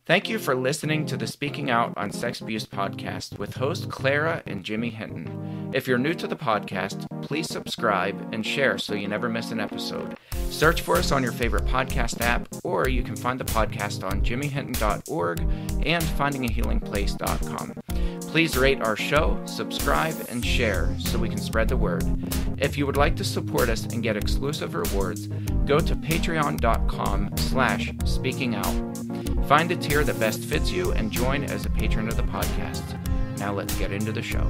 Thank you for listening to the Speaking Out on Sex Abuse podcast with host Clara and Jimmy Hinton. If you're new to the podcast, please subscribe and share so you never miss an episode. Search for us on your favorite podcast app, or you can find the podcast on jimmyhinton.org and findingahealingplace.com. Please rate our show, subscribe, and share so we can spread the word. If you would like to support us and get exclusive rewards, go to patreon.com/speakingout. Find a tier that best fits you and join as a patron of the podcast. Now let's get into the show.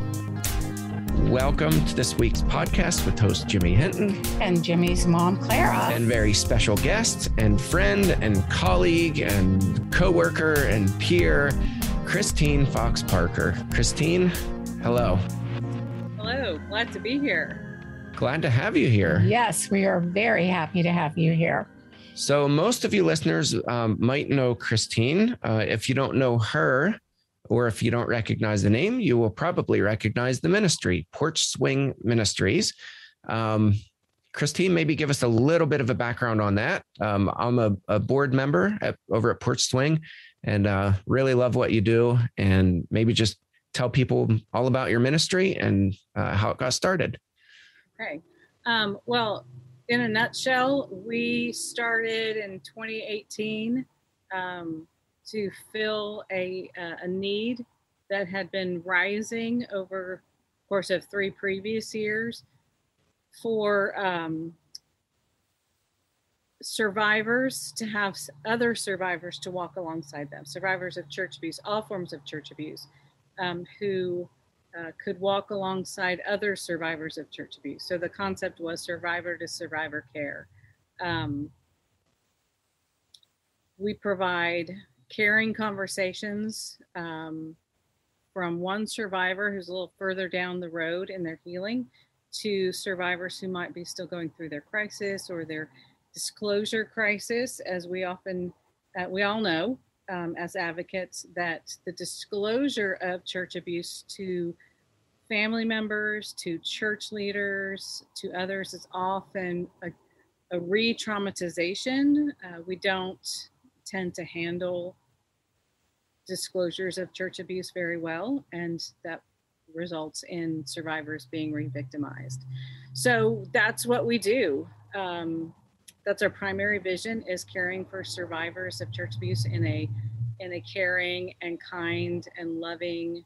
Welcome to this week's podcast with host Jimmy Hinton. And Jimmy's mom, Clara. And very special guest and friend and colleague and coworker and peer, Christine Fox Parker. Christine, hello. Hello, glad to be here. Glad to have you here. Yes, we are very happy to have you here. So most of you listeners might know Christine. If you don't know her, or if you don't recognize the name, you will probably recognize the ministry, Porch Swing Ministries. Christine, maybe give us a little bit of a background on that. I'm a board member over at Porch Swing and really love what you do. And maybe just tell people all about your ministry and how it got started. Okay. Well, in a nutshell, we started in 2018 to fill a need that had been rising over the course of 3 previous years for survivors to have other survivors to walk alongside them, survivors of church abuse, all forms of church abuse, who could walk alongside other survivors of church abuse. So the concept was survivor to survivor care. We provide caring conversations from one survivor who's a little further down the road in their healing to survivors who might be still going through their crisis or their disclosure crisis. As we often, we all know as advocates that the disclosure of church abuse to family members, to church leaders, to others is often a re-traumatization. We don't tend to handle disclosures of church abuse very well, and that results in survivors being re-victimized. So that's what we do. That's our primary vision, is caring for survivors of church abuse in a caring and kind and loving,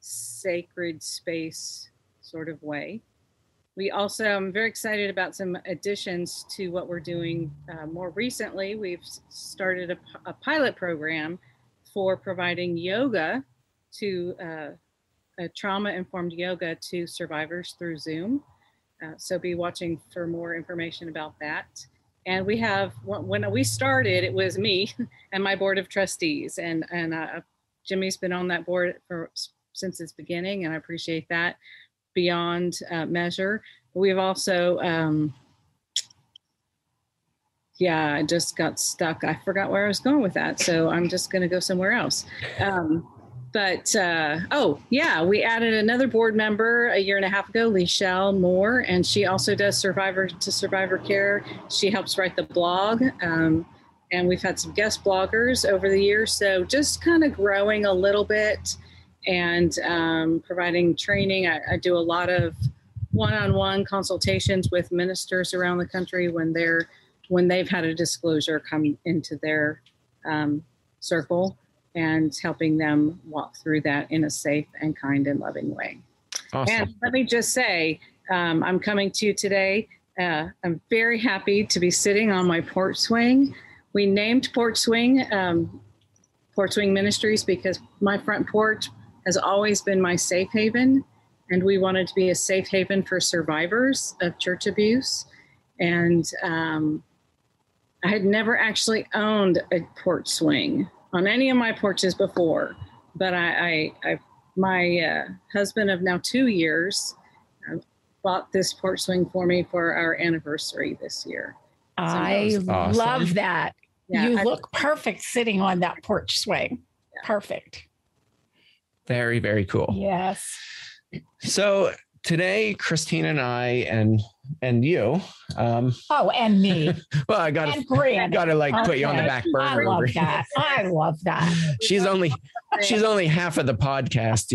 sacred space sort of way. We also, I'm very excited about some additions to what we're doing more recently. We've started a pilot program for providing yoga to a trauma-informed yoga to survivors through Zoom. So be watching for more information about that. And we have, when we started, it was me and my board of trustees, and Jimmy's been on that board since its beginning, and I appreciate that beyond measure. We've also, I just got stuck. I forgot where I was going with that, so I'm just going to go somewhere else. We added another board member a year and a half ago, Lichelle Moore, and she also does survivor to survivor care. She helps write the blog, and we've had some guest bloggers over the years. So just kind of growing a little bit and providing training. I do a lot of one-on-one consultations with ministers around the country when they've had a disclosure come into their circle, and helping them walk through that in a safe and kind and loving way. Awesome. And let me just say, I'm coming to you today. I'm very happy to be sitting on my porch swing. We named Porch Swing Ministries because my front porch has always been my safe haven, and we wanted to be a safe haven for survivors of church abuse. And I had never actually owned a porch swing on any of my porches before, but my husband of now 2 years bought this porch swing for me for our anniversary this year. So I love that. Yeah, you look perfect sitting on that porch swing. Yeah. Perfect. Very, very cool. Yes. So today, Christina and I and you. And me. Well, I gotta put you on the back burner. I love that. She's only half of the podcast,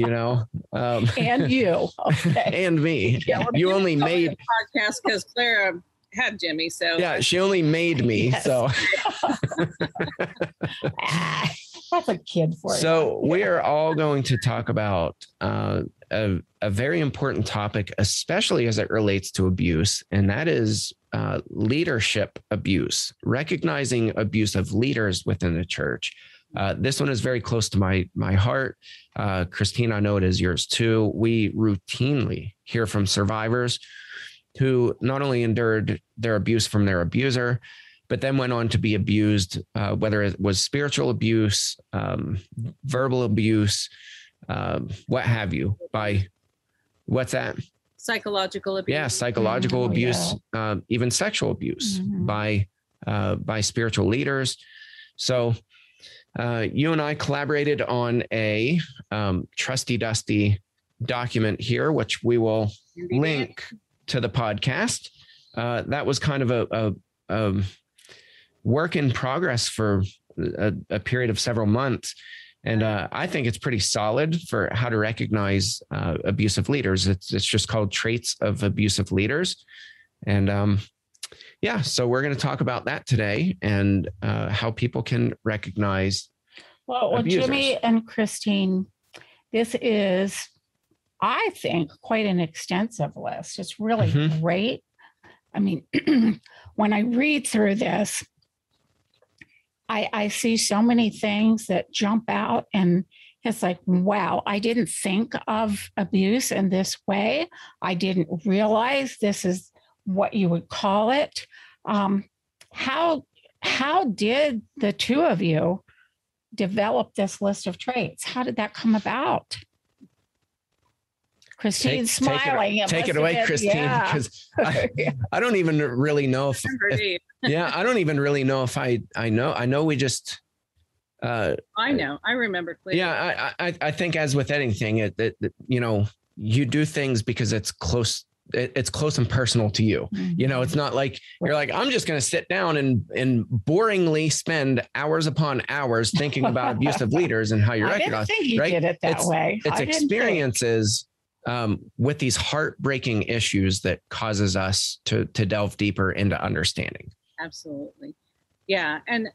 And you. Okay. And me. Yeah, you only made the podcast because Clara had Jimmy. So yeah, she only made me. Yes. So that's a kid for you. So we are all going to talk about a very important topic, especially as it relates to abuse, and that is leadership abuse, recognizing abuse of leaders within the church. This one is very close to my heart. Christine, I know it is yours too. We routinely hear from survivors who not only endured their abuse from their abuser, but then went on to be abused, whether it was spiritual abuse, verbal abuse, what have you, by what's that? Psychological abuse. Yeah, psychological abuse, even sexual abuse by spiritual leaders. So you and I collaborated on a trusty dusty document here, which we will link to the podcast. That was kind of a work in progress for a period of several months. And I think it's pretty solid for how to recognize abusive leaders. It's just called Traits of Abusive Leaders. And so we're going to talk about that today and how people can recognize abusers. Jimmy and Christine, this is, I think, quite an extensive list. It's really great. I mean, when I read through this, I see so many things that jump out, and it's like, wow, I didn't think of abuse in this way. I didn't realize this is what you would call it. How did the two of you develop this list of traits? How did that come about? Christine's smiling. Take it away, Christine, because I don't even really know if I don't even really know if I know. I know we just. I know. I remember clearly. Yeah, I think as with anything, you do things because it's close. It's close and personal to you. It's not like you're like, I'm just going to sit down and boringly spend hours upon hours thinking about abusive leaders and how you recognize. I didn't think you did it that way. It's experiences with these heartbreaking issues that causes us to delve deeper into understanding. Absolutely. Yeah. And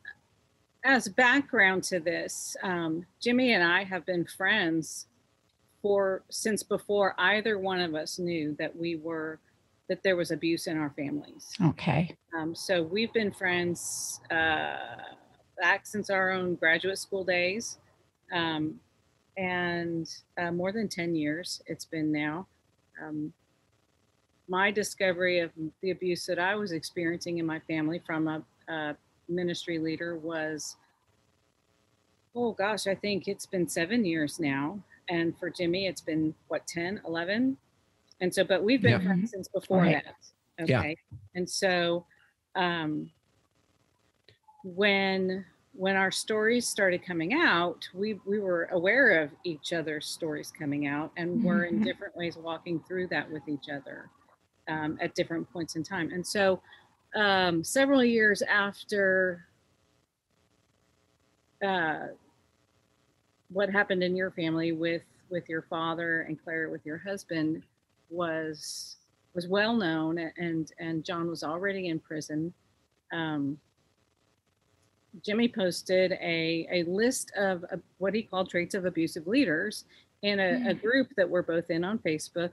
as background to this, Jimmy and I have been friends since before either one of us knew that there was abuse in our families. Okay. So we've been friends back since our own graduate school days. And more than 10 years it's been now. My discovery of the abuse that I was experiencing in my family from a ministry leader was, I think it's been 7 years now. And for Jimmy, it's been 10, 11. And so, but we've been friends since before that. Okay. Yeah. And so, when our stories started coming out, we were aware of each other's stories coming out, and we're in different ways walking through that with each other at different points in time. And so several years after what happened in your family with your father and Clara with your husband was well known, and John was already in prison. Jimmy posted a list of what he called traits of abusive leaders in a group that we're both in on Facebook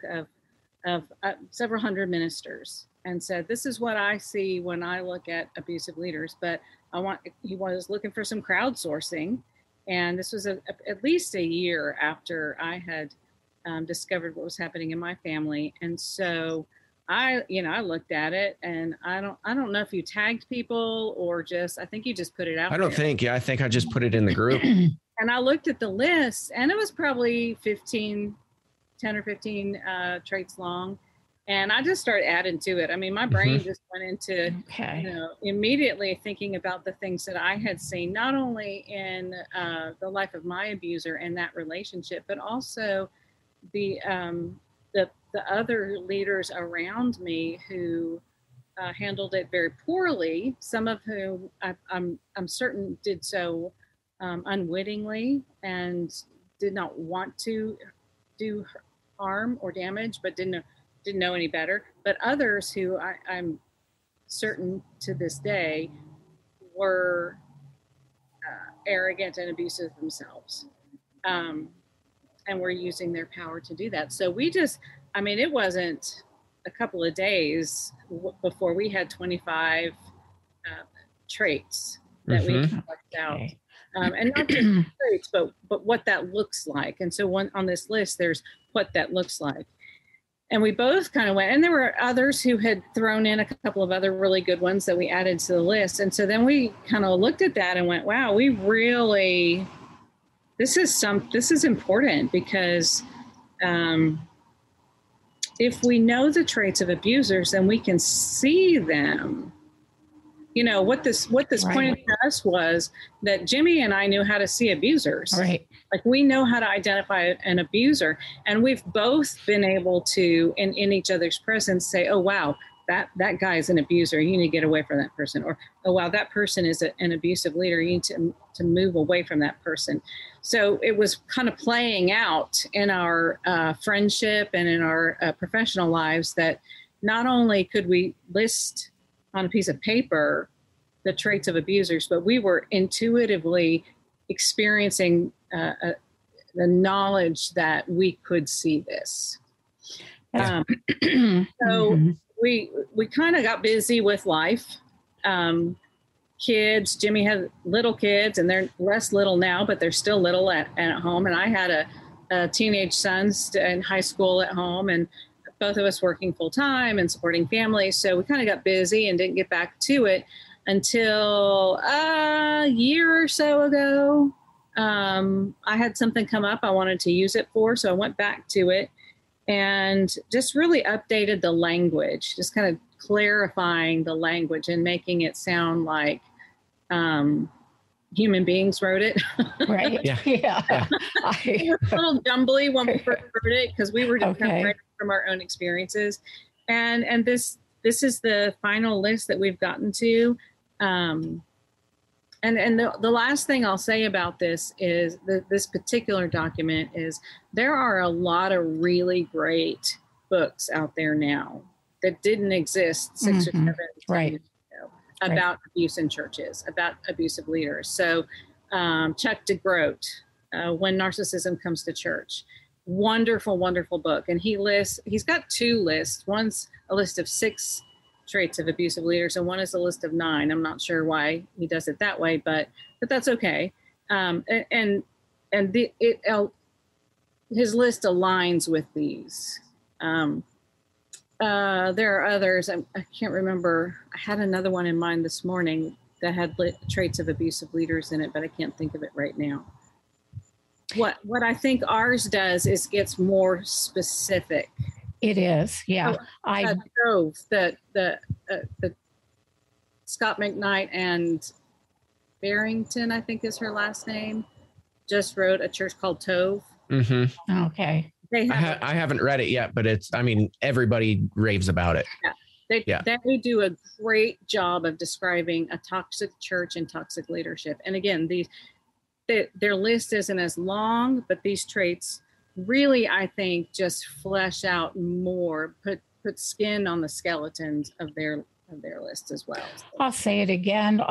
of several hundred ministers, and said, this is what I see when I look at abusive leaders, but he was looking for some crowdsourcing. And this was at least a year after I had discovered what was happening in my family. And so I looked at it, and I don't know if you tagged people or I think you just put it out. I think I just put it in the group. And I looked at the list, and it was probably 10 or 15 traits long. And I just started adding to it. I mean, my brain just went into, immediately thinking about the things that I had seen, not only in the life of my abuser and that relationship, but also the the other leaders around me who handled it very poorly, some of whom I'm certain did so unwittingly and did not want to do harm or damage, but didn't know any better. But others who I'm certain to this day were arrogant and abusive themselves, and were using their power to do that. So it wasn't a couple of days before we had 25 traits that we worked out. And not just traits, but what that looks like. And so on this list, there's what that looks like. And we both kind of went, and there were others who had thrown in a couple of other really good ones that we added to the list. And so then we kind of looked at that and went, wow, this is important, because if we know the traits of abusers, then we can see them. What this pointed to us was that Jimmy and I knew how to see abusers. Right. Like, we know how to identify an abuser, and we've both been able to, in each other's presence, say, oh, wow, that guy is an abuser. You need to get away from that person. Or, oh, wow, that person is an abusive leader. You need to move away from that person. So it was kind of playing out in our friendship and in our professional lives, that not only could we list on a piece of paper the traits of abusers, but we were intuitively experiencing the knowledge that we could see this. So we kind of got busy with life. Kids, Jimmy had little kids, and they're less little now, but they're still little at home. And I had a teenage son in high school at home, and both of us working full time and supporting families. So we kind of got busy and didn't get back to it until a year or so ago. I had something come up I wanted to use it for, so I went back to it and just really updated the language, just kind of clarifying the language and making it sound like human beings wrote it. Right. Yeah. It was a little jumbly when we first wrote it, because we were just kind of writing from our own experiences. And this is the final list that we've gotten to. And the last thing I'll say about this is this particular document is there are a lot of really great books out there now that didn't exist 6 or 7 years ago about abuse in churches, about abusive leaders. So Chuck DeGroat, When Narcissism Comes to Church, wonderful, wonderful book. And he's got 2 lists. One's a list of 6 traits of abusive leaders, and one is a list of 9. I'm not sure why he does it that way, but that's okay. His list aligns with these. There are others. I can't remember. I had another one in mind this morning that had traits of abusive leaders in it, but I can't think of it right now. What I think ours does is gets more specific. It is, yeah. The Scott McKnight and Barrington, I think is her last name, just wrote a church called Tove. Mm-hmm. Okay. I haven't read it yet, but everybody raves about it. Yeah. They do a great job of describing a toxic church and toxic leadership. And again, their list isn't as long, but these traits really, I think, just flesh out more, put skin on the skeletons of their list as well. I'll say it again.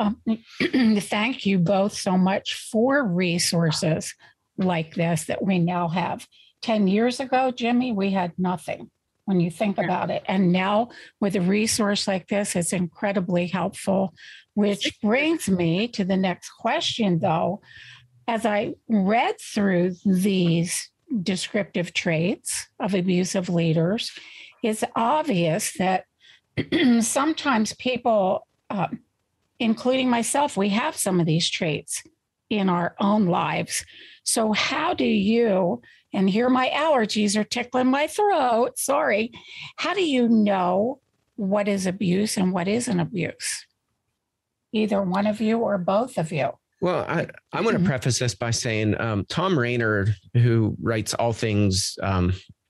Thank you both so much for resources like this that we now have. 10 years ago, Jimmy, we had nothing when you think about it. And now with a resource like this, it's incredibly helpful, which brings me to the next question, though. As I read through these descriptive traits of abusive leaders, it's obvious that sometimes people, including myself, we have some of these traits in our own lives. So how do you, and here my allergies are tickling my throat, sorry, how do you know what is abuse and what isn't abuse? Either one of you or both of you. Well, I want to preface this by saying Tom Rainer, who writes all things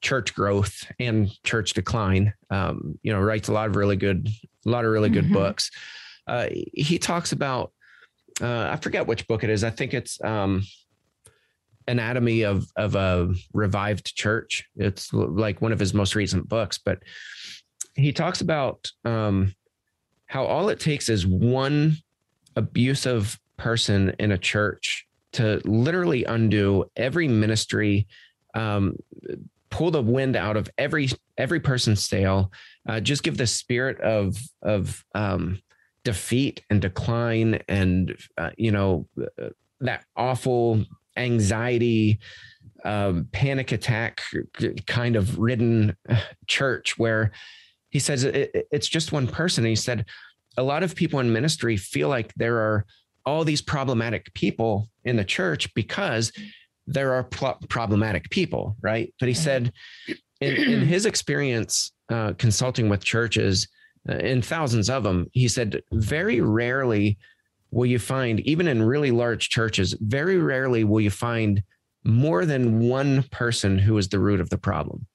church growth and church decline. Writes a lot of really good books. He talks about, I forget which book it is. I think it's Anatomy of a Revived Church. It's like one of his most recent books, but he talks about how all it takes is one abusive person in a church to literally undo every ministry, pull the wind out of every person's sail, just give the spirit of defeat and decline and that awful anxiety, panic attack kind of ridden church where he says it's just one person. And he said a lot of people in ministry feel like there are all these problematic people in the church because there are problematic people, right? But he said in his experience consulting with churches, in thousands of them, he said very rarely will you find, even in really large churches, very rarely will you find more than one person who is the root of the problem.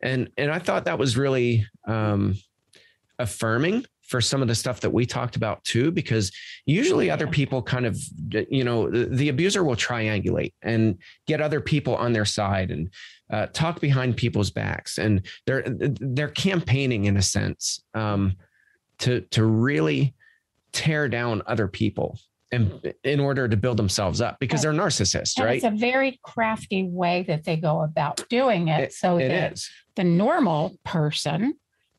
And I thought that was really affirming for some of the stuff that we talked about too, because usually other people kind of, the abuser will triangulate and get other people on their side and talk behind people's backs. And they're campaigning in a sense to really tear down other people and in order to build themselves up because they're narcissists, and right? It's a very crafty way that they go about doing it. That the normal person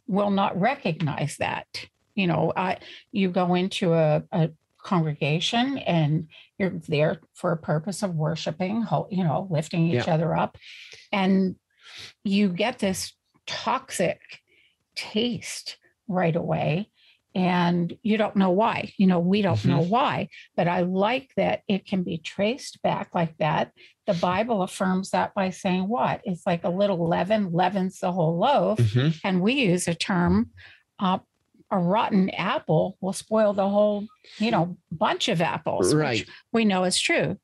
will not recognize that. You go into a congregation and you're there for a purpose of worshiping, lifting each other up. And you get this toxic taste right away. And you don't know why, we don't know why, but I like that it can be traced back like that. The Bible affirms that by saying what? It's like a little leaven leavens the whole loaf. And we use a term, a rotten apple will spoil the whole, bunch of apples, right? Which we know is true.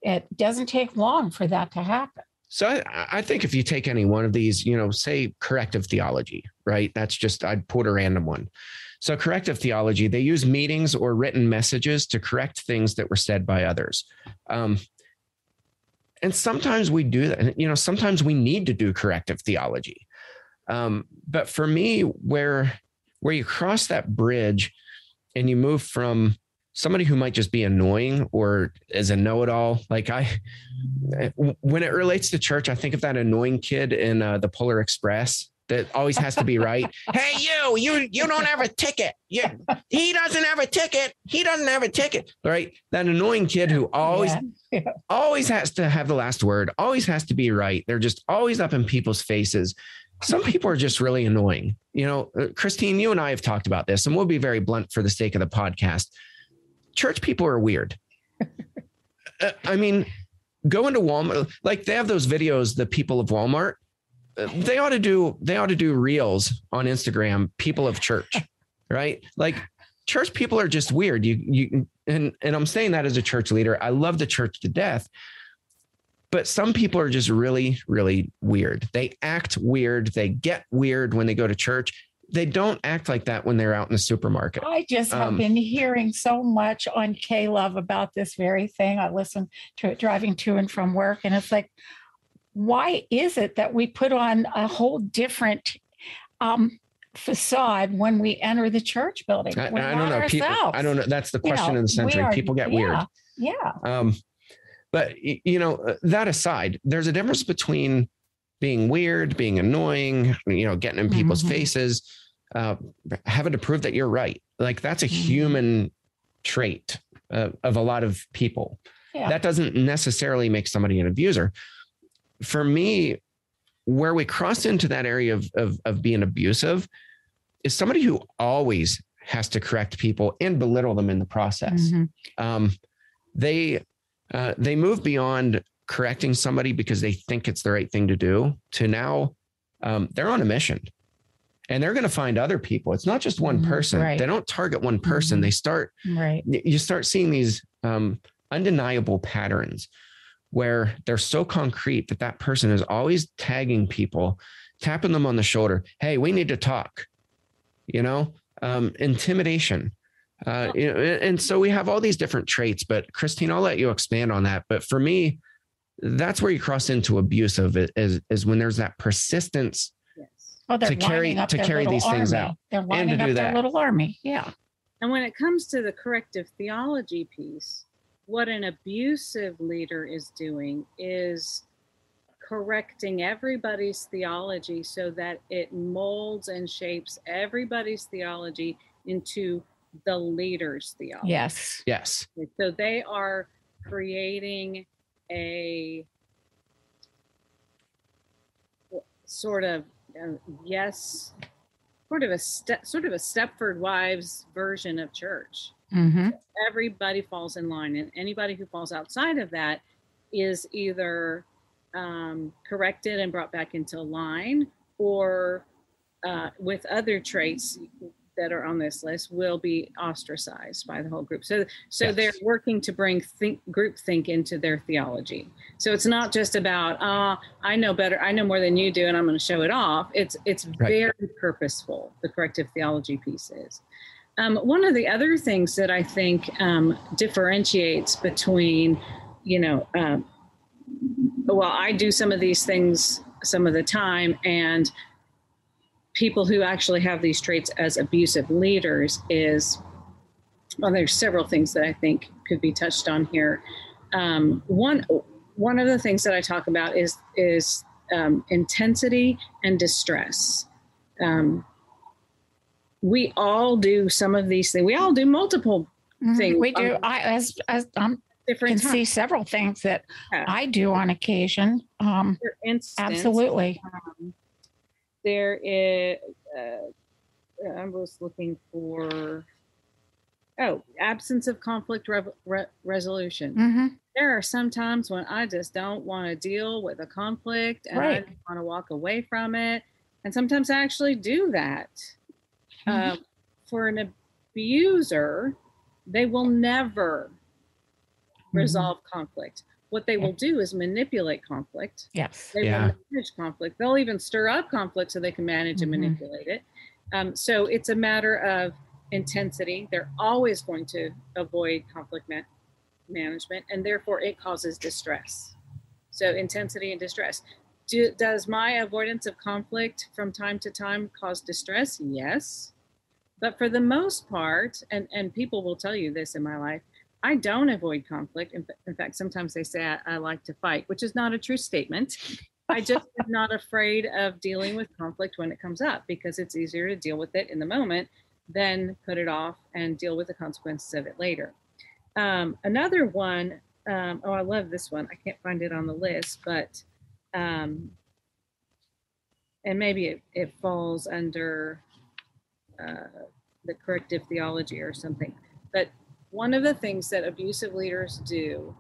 It doesn't take long for that to happen. So I think if you take any one of these, say corrective theology, right? That's just, I'd put a random one. So corrective theology, they use meetings or written messages to correct things that were said by others. And sometimes we do that, sometimes we need to do corrective theology. But for me, where you cross that bridge and you move from somebody who might just be annoying or as a know-it-all, like when it relates to church, I think of that annoying kid in the Polar Express that always has to be right. Hey, you don't have a ticket. He doesn't have a ticket. He doesn't have a ticket. Right. That annoying kid who always has to have the last word, always has to be right. They're just always up in people's faces. Some people are just really annoying. Christine, you and I have talked about this, and we'll be very blunt for the sake of the podcast. Church people are weird. I mean, go into Walmart, like they have those videos, the people of Walmart. They ought to do reels on Instagram, people of church, right? Like church people are just weird. And I'm saying that as a church leader. I love the church to death, but some people are just really, really weird. They act weird. They get weird when they go to church. They don't act like that when they're out in the supermarket. I just have been hearing so much on K-Love about this very thing. I listen to it driving to and from work, and it's like, why is it that we put on a whole different facade when we enter the church building? I don't know. I don't know. That's the question of the century. People get weird. Yeah. But, that aside, there's a difference between being weird, being annoying, getting in people's faces, having to prove that you're right. Like that's a human trait of a lot of people. Yeah. That doesn't necessarily make somebody an abuser. For me, where we cross into that area of being abusive is somebody who always has to correct people and belittle them in the process. They move beyond correcting somebody because they think it's the right thing to do to now they're on a mission and they're going to find other people. It's not just one person. Right. They don't target one person. They start, you start seeing these undeniable patterns where they're so concrete that that person is always tagging people, tapping them on the shoulder. Hey, we need to talk, intimidation, and so we have all these different traits, but Christine, I'll let you expand on that. But for me, that's where you cross into abusive is when there's that persistence to carry these things out. They're lining up their little army. Yeah. And when it comes to the corrective theology piece, what an abusive leader is doing is correcting everybody's theology so that it molds and shapes everybody's theology into the leader's theology. Yes. Yes. So they are creating a sort of a Stepford Wives version of church. Mm-hmm. Everybody falls in line, and anybody who falls outside of that is either corrected and brought back into line, or with other traits that are on this list will be ostracized by the whole group. So yes. They're working to bring groupthink into their theology. So it's not just about, I know better, I know more than you do, and I'm going to show it off. It's right. Very purposeful, the corrective theology piece is. One of the other things that I think differentiates between, I do some of these things some of the time, and people who actually have these traits as abusive leaders is, there's several things that I think could be touched on here. One of the things that I talk about is intensity and distress. We all do some of these things. We all do multiple things. We do. I can see several things that I do on occasion. For instance, absolutely. There is, I was looking for, absence of conflict resolution. Mm-hmm. There are some times when I just don't want to deal with a conflict, and I want to walk away from it. And sometimes I actually do that. Mm-hmm. For an abuser, they will never resolve conflict. What they will do is manipulate conflict. Yes. They will manage conflict. They'll even stir up conflict so they can manage and manipulate it. So it's a matter of intensity. They're always going to avoid conflict management, and therefore it causes distress. So intensity and distress. Does my avoidance of conflict from time to time cause distress? Yes. But for the most part, and people will tell you this in my life, I don't avoid conflict. In fact, sometimes they say I like to fight, which is not a true statement. I just am not afraid of dealing with conflict when it comes up, because it's easier to deal with it in the moment than put it off and deal with the consequences of it later. Another one, I love this one. I can't find it on the list, but, and maybe it falls under the corrective theology or something, but one of the things that abusive leaders do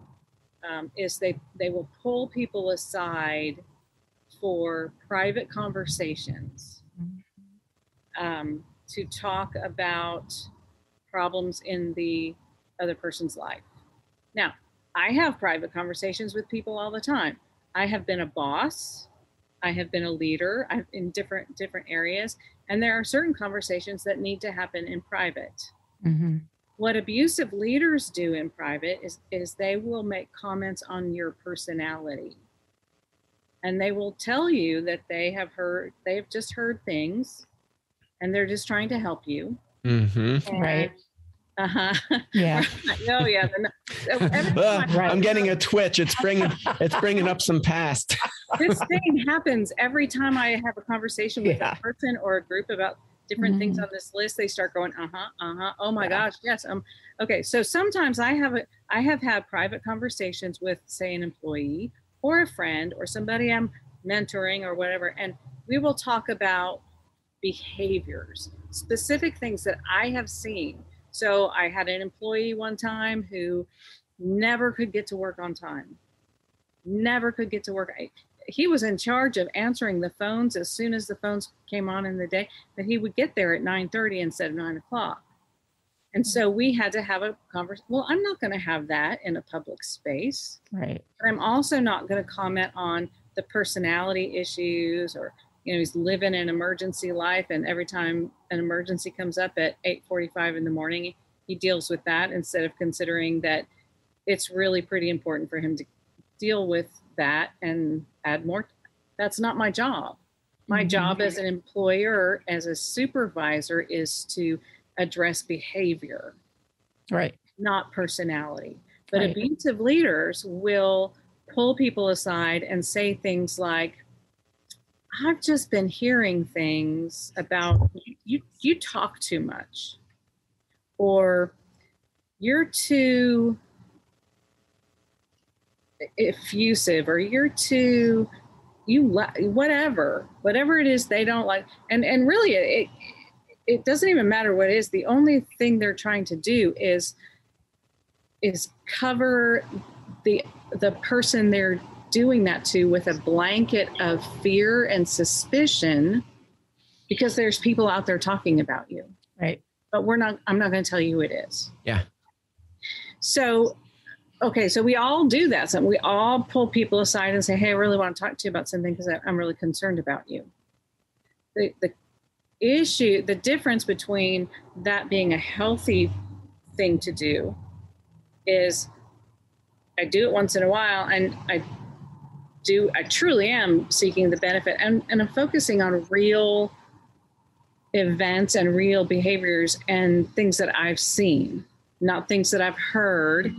is they will pull people aside for private conversations to talk about problems in the other person's life. Now, I have private conversations with people all the time. I have been a boss. I have been a leader in different areas, and there are certain conversations that need to happen in private. Mm-hmm. What abusive leaders do in private is they will make comments on your personality. And they will tell you that they've just heard things, and they're just trying to help you. Mm-hmm. Right. Yeah. Oh yeah. I'm getting a twitch. It's bringing up some past. This thing happens every time I have a conversation with a person or a group about different things on this list. They start going, oh my gosh, yes. Okay. So sometimes I have had private conversations with, say, an employee or a friend or somebody I'm mentoring or whatever, and we will talk about behaviors, specific things that I have seen. So I had an employee one time who never could get to work on time. Never could get to work. He was in charge of answering the phones as soon as the phones came on in the day, but he would get there at 9:30 instead of 9 o'clock. And so we had to have a conversation. Well, I'm not going to have that in a public space. Right. But I'm also not going to comment on the personality issues, or, he's living an emergency life. And every time an emergency comes up at 8:45 in the morning, he deals with that instead of considering that it's really pretty important for him to deal with that and add more. That's not my job. My job as an employer, as a supervisor, is to address behavior, Right. not personality. But Right. abusive leaders will pull people aside and say things like, I've just been hearing things about you talk too much, or you're too effusive, or you're too, whatever it is they don't like. And really it doesn't even matter what it is. The only thing they're trying to do is cover the person they're doing that to with a blanket of fear and suspicion, because there's people out there talking about you. Right. But I'm not going to tell you who it is. Yeah. So, okay. So we all do that. So we all pull people aside and say, hey, I really want to talk to you about something because I'm really concerned about you. The issue, the difference between that being a healthy thing to do is I do it once in a while, and I truly am seeking the benefit, and I'm focusing on real events and real behaviors and things that I've seen, not things that I've heard.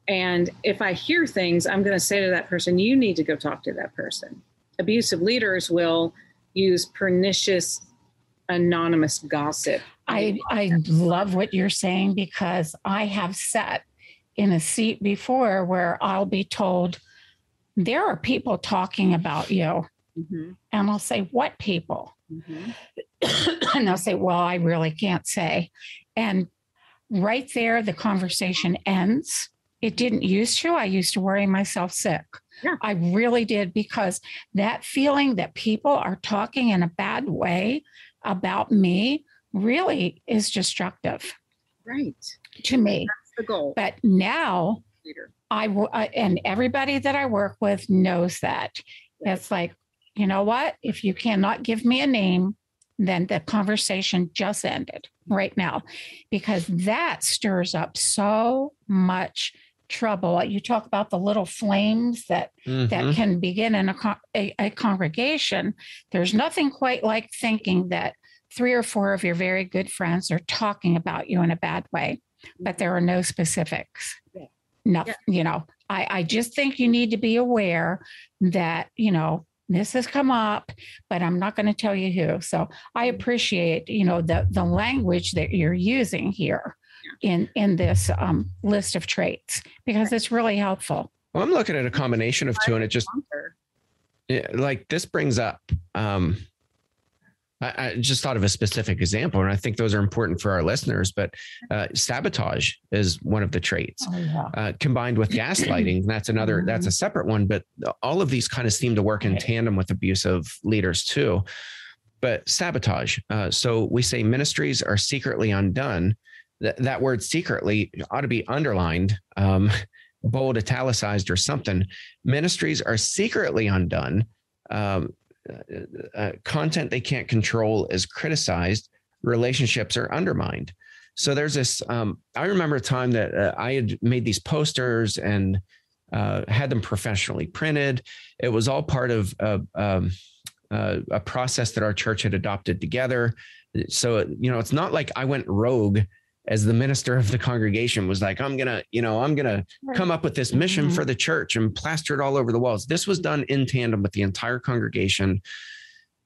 And if I hear things, I'm going to say to that person, you need to go talk to that person. Abusive leaders will use pernicious, anonymous gossip. I love what you're saying, because I have sat in a seat before where I'll be told, there are people talking about you. Mm-hmm. And I'll say, what people? Mm-hmm. And they'll say, well, I really can't say. And right there, the conversation ends. It didn't used to. I used to worry myself sick. Yeah. I really did, because that feeling that people are talking in a bad way about me really is destructive. Right. To me. That's the goal. But now Leader. and everybody that I work with knows that. It's like, you know what? If you cannot give me a name, then the conversation just ended right now, because that stirs up so much trouble. You talk about the little flames that can begin in a congregation. There's nothing quite like thinking that 3 or 4 of your very good friends are talking about you in a bad way, but there are no specifics. Yeah. Nothing, I just think you need to be aware that, this has come up, but I'm not going to tell you who. So I appreciate, the language that you're using here in this list of traits, because it's really helpful. Well, I'm looking at a combination of two, and it just like this brings up, I just thought of a specific example, and I think those are important for our listeners, but sabotage is one of the traits. Oh, yeah. Combined with gaslighting. That's a separate one, but all of these kind of seem to work in tandem with abusive leaders too. But sabotage. So we say ministries are secretly undone. That word secretly ought to be underlined, bold, italicized, or something. Ministries are secretly undone. Content they can't control is criticized. Relationships are undermined. So there's this, I remember a time that I had made these posters and had them professionally printed. It was all part of a process that our church had adopted together. So, it's not like I went rogue as the minister of the congregation, was like, I'm going to come up with this mission for the church and plaster it all over the walls. This was done in tandem with the entire congregation.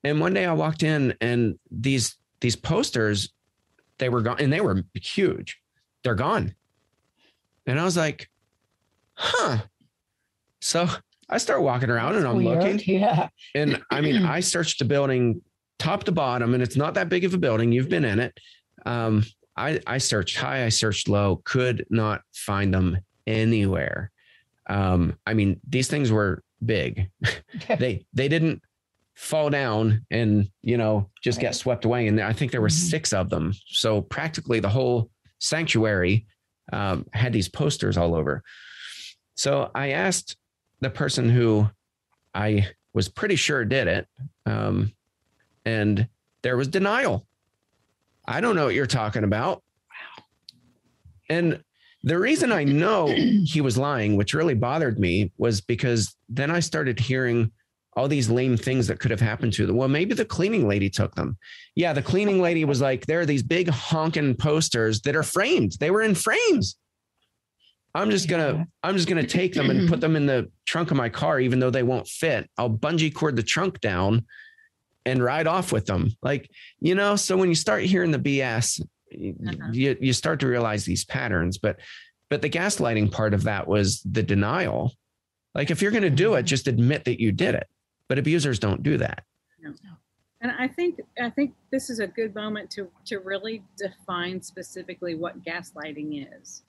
And one day I walked in, and these posters, they were gone, and they were huge. They're gone. And I was like, so I start walking around. That's and I'm weird. Looking. Yeah. And I searched the building top to bottom, and it's not that big of a building. You've been in it. I searched high, I searched low, could not find them anywhere. These things were big. They didn't fall down and, just get swept away. And I think there were 6 of them. So practically the whole sanctuary had these posters all over. So I asked the person who I was pretty sure did it. And there was denial. I don't know what you're talking about. And the reason I know he was lying, which really bothered me, was because then I started hearing all these lame things that could have happened to them. Well, maybe the cleaning lady took them. Yeah, the cleaning lady was like, there are these big honking posters that are framed. They were in frames. I'm just gonna take them and put them in the trunk of my car, even though they won't fit. I'll bungee cord the trunk down and ride off with them. Like, so when you start hearing the BS, you start to realize these patterns. But the gaslighting part of that was the denial. Like, if you're going to do it, just admit that you did it. But abusers don't do that. No. And I think this is a good moment to really define specifically what gaslighting is.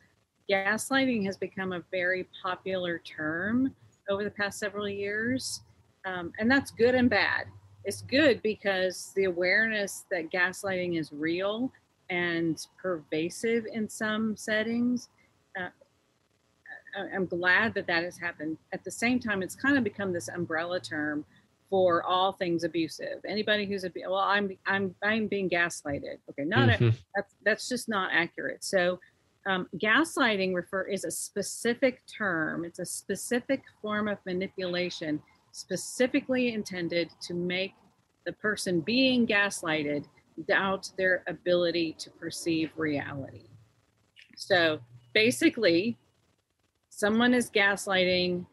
Gaslighting has become a very popular term over the past several years. And that's good and bad. It's good because the awareness that gaslighting is real and pervasive in some settings. I'm glad that has happened. At the same time, it's kind of become this umbrella term for all things abusive. Anybody who's I'm being gaslighted. Okay, that's just not accurate. So gaslighting is a specific term. It's a specific form of manipulation specifically intended to make the person being gaslighted doubt their ability to perceive reality. So basically, someone is gaslighting.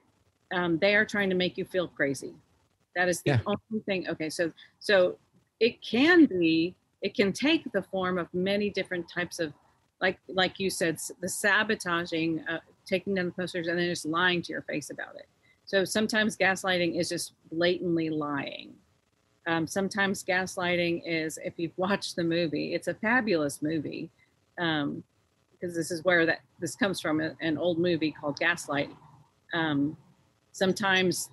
They are trying to make you feel crazy. That is the only thing. Okay, so it can take the form of many different types of, like you said, the sabotaging, taking down the posters and then just lying to your face about it. So sometimes gaslighting is just blatantly lying. Sometimes gaslighting is, if you've watched the movie, it's a fabulous movie, because this is where this comes from, an old movie called Gaslight. Sometimes,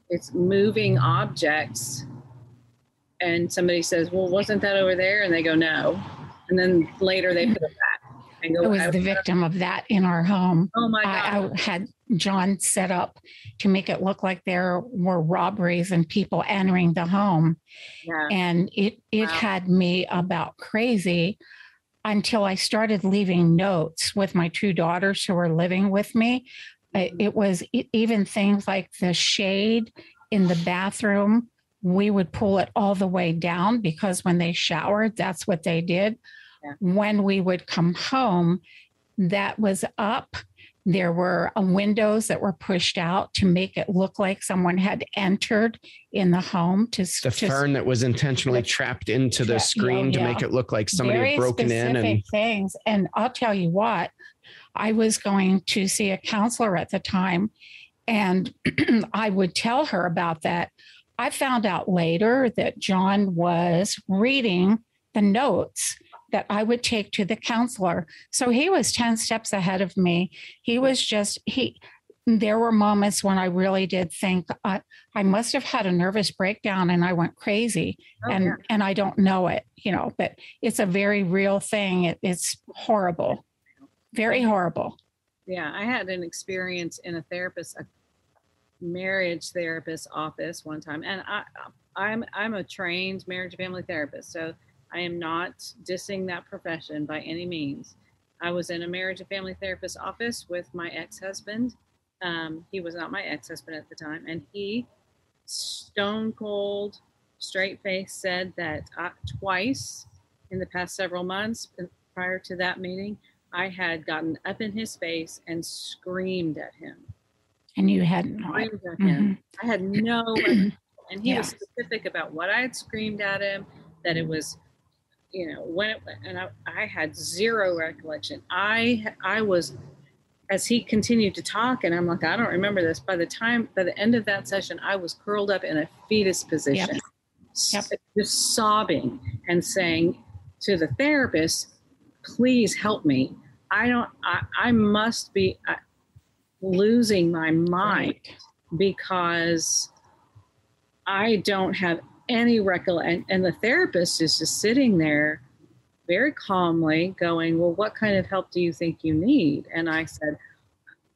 it's moving objects and somebody says, well, wasn't that over there? And they go, no. And then later they put it back. And go, I was the victim of that in our home. Oh my God. I had John set up to make it look like there were robberies and people entering the home. Yeah. And it had me about crazy until I started leaving notes with my 2 daughters who were living with me. It was even things like the shade in the bathroom. We would pull it all the way down because when they showered, that's what they did. Yeah. When we would come home, that was up. There were windows that were pushed out to make it look like someone had entered in the home. The fern that was intentionally trapped into the screen to make it look like somebody had broken in. And things. And I'll tell you what, I was going to see a counselor at the time, and I would tell her about that. I found out later that John was reading the notes that I would take to the counselor. So he was 10 steps ahead of me. He was there were moments when I really did think I must have had a nervous breakdown and I went crazy. And I don't know it, but it's a very real thing. It's horrible, very horrible. Yeah. I had an experience in a marriage therapist office one time. And I'm a trained marriage and family therapist. So I am not dissing that profession by any means. I was in a marriage and family therapist office with my ex-husband. He was not my ex-husband at the time. And he stone cold, straight face said that twice in the past several months prior to that meeting, I had gotten up in his face and screamed at him. And you hadn't. Screamed at him. I had no, and he was specific about what I had screamed at him, that it was, I had zero recollection. I was, as he continued to talk, and I'm like, I don't remember this. By the end of that session, I was curled up in a fetus position, just sobbing and saying to the therapist, please help me. I must be losing my mind because I don't have any recollection. And the therapist is just sitting there very calmly going, well, what kind of help do you think you need? And I said,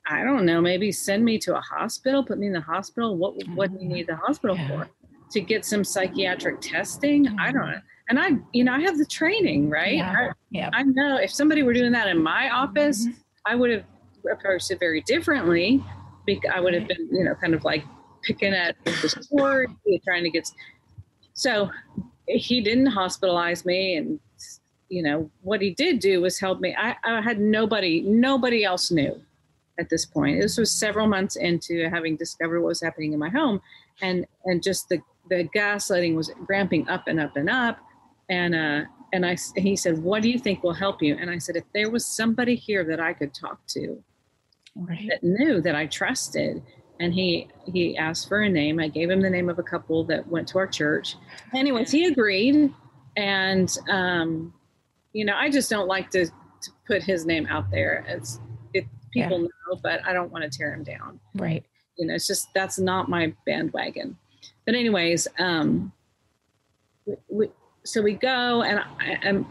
I don't know, maybe send me to a hospital, put me in the hospital. What do you need the hospital for? To get some psychiatric testing? I don't know. And I have the training, right? I know if somebody were doing that in my office, I would have approached it very differently. Because I would have been, kind of like picking at the sword, trying to get. So he didn't hospitalize me. And, what he did do was help me. I had nobody else knew at this point. This was several months into having discovered what was happening in my home. And just the gaslighting was ramping up and up and up. And he said, what do you think will help you? And I said, if there was somebody here that I could talk to that knew, that I trusted. And he asked for a name. I gave him the name of a couple that went to our church. Anyways, he agreed. And, I just don't like to put his name out there. People know, but I don't want to tear him down. Right. It's just, that's not my bandwagon. But anyways, so we go and I'm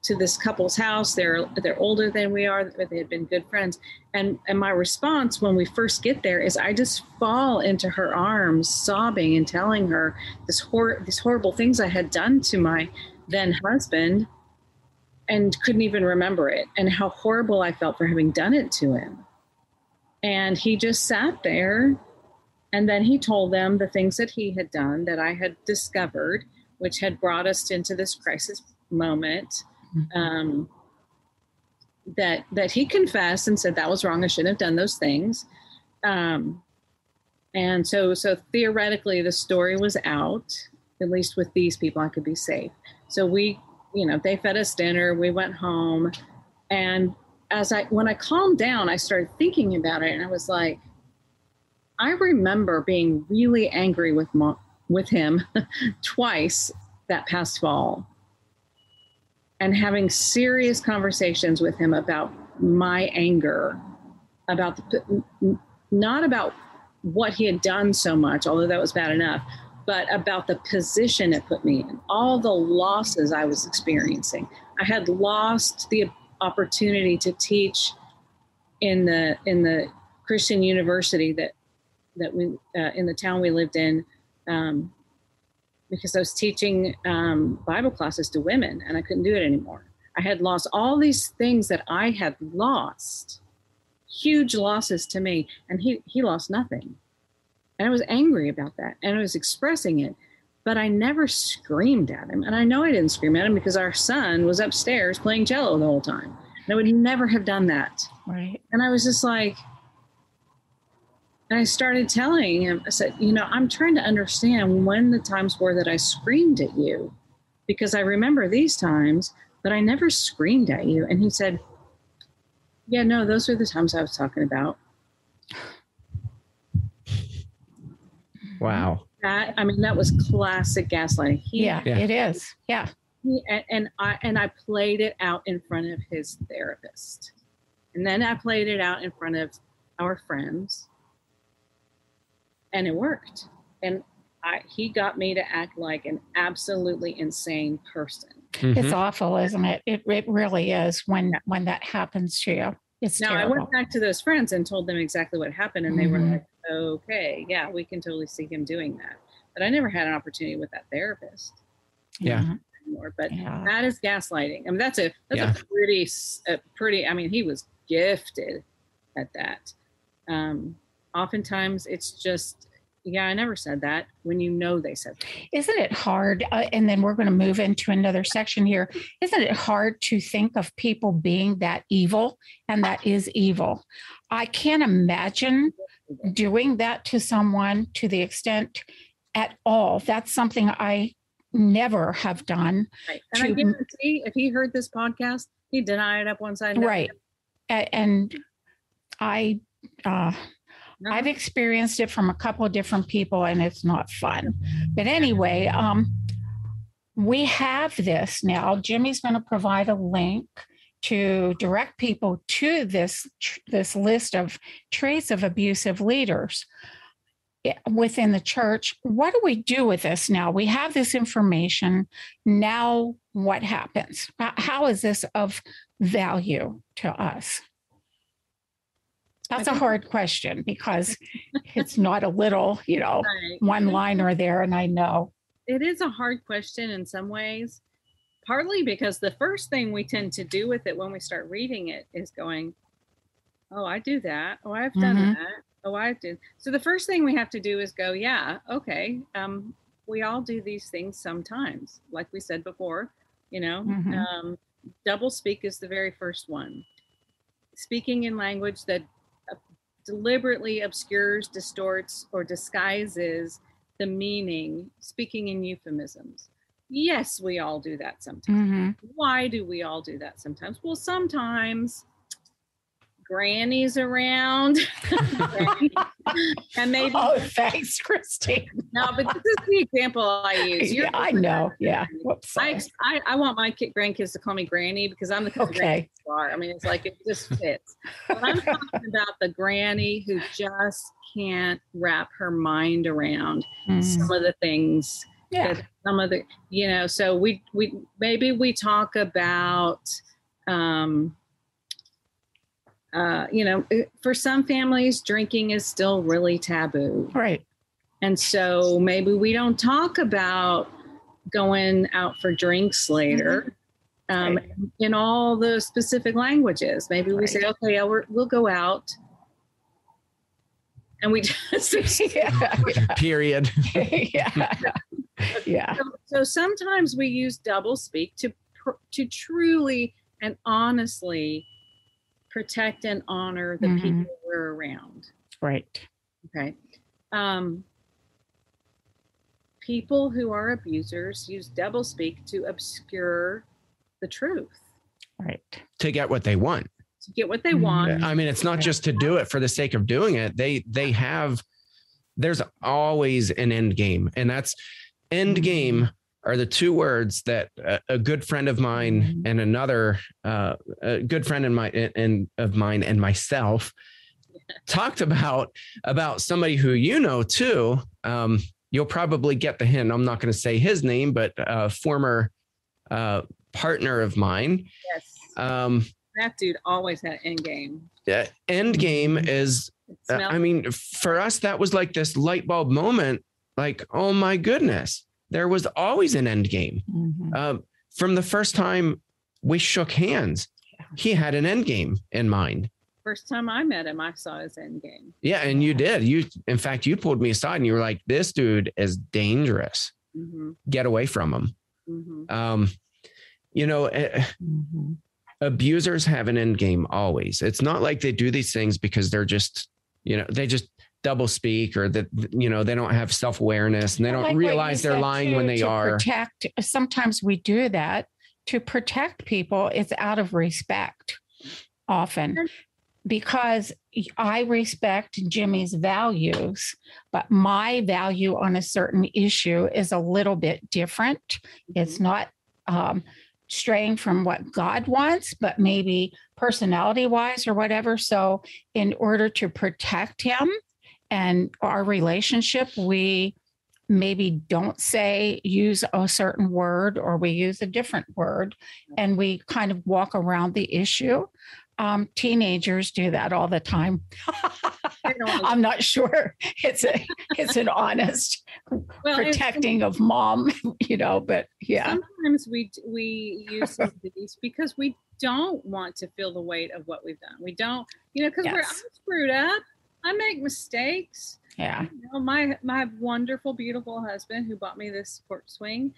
to this couple's house. They're older than we are, but they had been good friends. And my response when we first get there is I just fall into her arms, sobbing and telling her these horrible things I had done to my then husband and couldn't even remember it, and how horrible I felt for having done it to him. And he just sat there, and then he told them the things that he had done that I had discovered, which had brought us into this crisis moment. That he confessed and said that was wrong. I shouldn't have done those things. And so theoretically the story was out, at least with these people, I could be safe. So we, they fed us dinner, we went home. And when I calmed down, I started thinking about it. And I was like, I remember being really angry with him twice that past fall, and having serious conversations with him about my anger, not about what he had done so much, although that was bad enough, but about the position it put me in, all the losses I was experiencing. I had lost the opportunity to teach in the Christian university that we in the town we lived in, because I was teaching Bible classes to women, and I couldn't do it anymore. I had lost all these things that I had lost, huge losses to me, and he lost nothing. And I was angry about that, and I was expressing it, but I never screamed at him. And I know I didn't scream at him because our son was upstairs playing cello the whole time. And I would never have done that. Right. And I was just like, and I started telling him, I said, I'm trying to understand when the times were that I screamed at you, because I remember these times, but I never screamed at you. And he said, yeah, no, those are the times I was talking about. Wow. That was classic gaslighting. It is. Yeah. And I played it out in front of his therapist. And then I played it out in front of our friends. And it worked. And he got me to act like an absolutely insane person. Mm-hmm. It's awful, isn't it? It really is when that happens to you. It's terrible. I went back to those friends and told them exactly what happened. And they were like, okay, yeah, we can totally see him doing that. But I never had an opportunity with that therapist. Yeah. Anymore. But that is gaslighting. I mean, that's a pretty, I mean, he was gifted at that. Oftentimes it's just, I never said that when they said that. Isn't it hard? And then we're going to move into another section here. Isn't it hard to think of people being that evil, and that is evil? I can't imagine doing that to someone to the extent at all. That's something I never have done. Right. And I guarantee if he heard this podcast, he'd deny it up one side. Right. And I've experienced it from a couple of different people, and it's not fun. But anyway, we have this now. Jimmy's going to provide a link to direct people to this list of traits of abusive leaders. within the church. What do we do with this now? We have this information. Now what happens? How is this of value to us? That's a hard question because it's not a little, one-liner there. And I know. It is a hard question in some ways, partly because the first thing we tend to do with it when we start reading it is going, oh, I do that. Oh, I've done that. Oh, I did. So the first thing we have to do is go, yeah, okay. We all do these things sometimes. Like we said before, double speak is the very first one. Speaking in language that deliberately obscures, distorts, or disguises the meaning, speaking in euphemisms. Yes, we all do that sometimes. Why do we all do that sometimes? Well, sometimes Granny's around. And maybe. Oh, thanks, Christine. No, but this is the example I use. Yeah, I know. Yeah. Whoops, I want my grandkids to call me Granny because I'm the kind of granny star. I mean, it's like it just fits. But I'm talking about the granny who just can't wrap her mind around some of the things. Yeah. Some of the, so we maybe we talk about. For some families, drinking is still really taboo. Right. And so maybe we don't talk about going out for drinks later in all the specific languages. Maybe we say, okay, we'll go out. And we just period. Yeah. So sometimes we use double speak to truly and honestly protect and honor the people we're around. Right. Okay. People who are abusers use doublespeak to obscure the truth. Right. To get what they want. To get what they want. I mean, it's not just to do it for the sake of doing it. There's always an end game, and that's end game are the two words that a good friend of mine and another a good friend of mine and myself talked about somebody who too. You'll probably get the hint. I'm not going to say his name, but a former partner of mine. Yes. That dude always had end game. End game is, for us, that was like this light bulb moment. Like, oh my goodness. There was always an end game. From the first time we shook hands, he had an end game in mind. First time I met him, I saw his end game. Yeah, and you did. In fact, you pulled me aside and you were like, this dude is dangerous. Get away from him. Abusers have an end game always. It's not like they do these things because they're just, they just double speak or that, they don't have self-awareness and they don't realize they're lying when they are. Sometimes we do that to protect people. It's out of respect often because I respect Jimmy's values, but my value on a certain issue is a little bit different. It's not straying from what God wants, but maybe personality wise or whatever. So in order to protect him, and our relationship, we maybe don't use a certain word or we use a different word and we kind of walk around the issue. Teenagers do that all the time. I'm not sure it's an honest protecting of mom, but yeah. Sometimes we use some of these because we don't want to feel the weight of what we've done. We don't, because we're screwed up. I make mistakes. Yeah. My wonderful, beautiful husband who bought me this sports swing.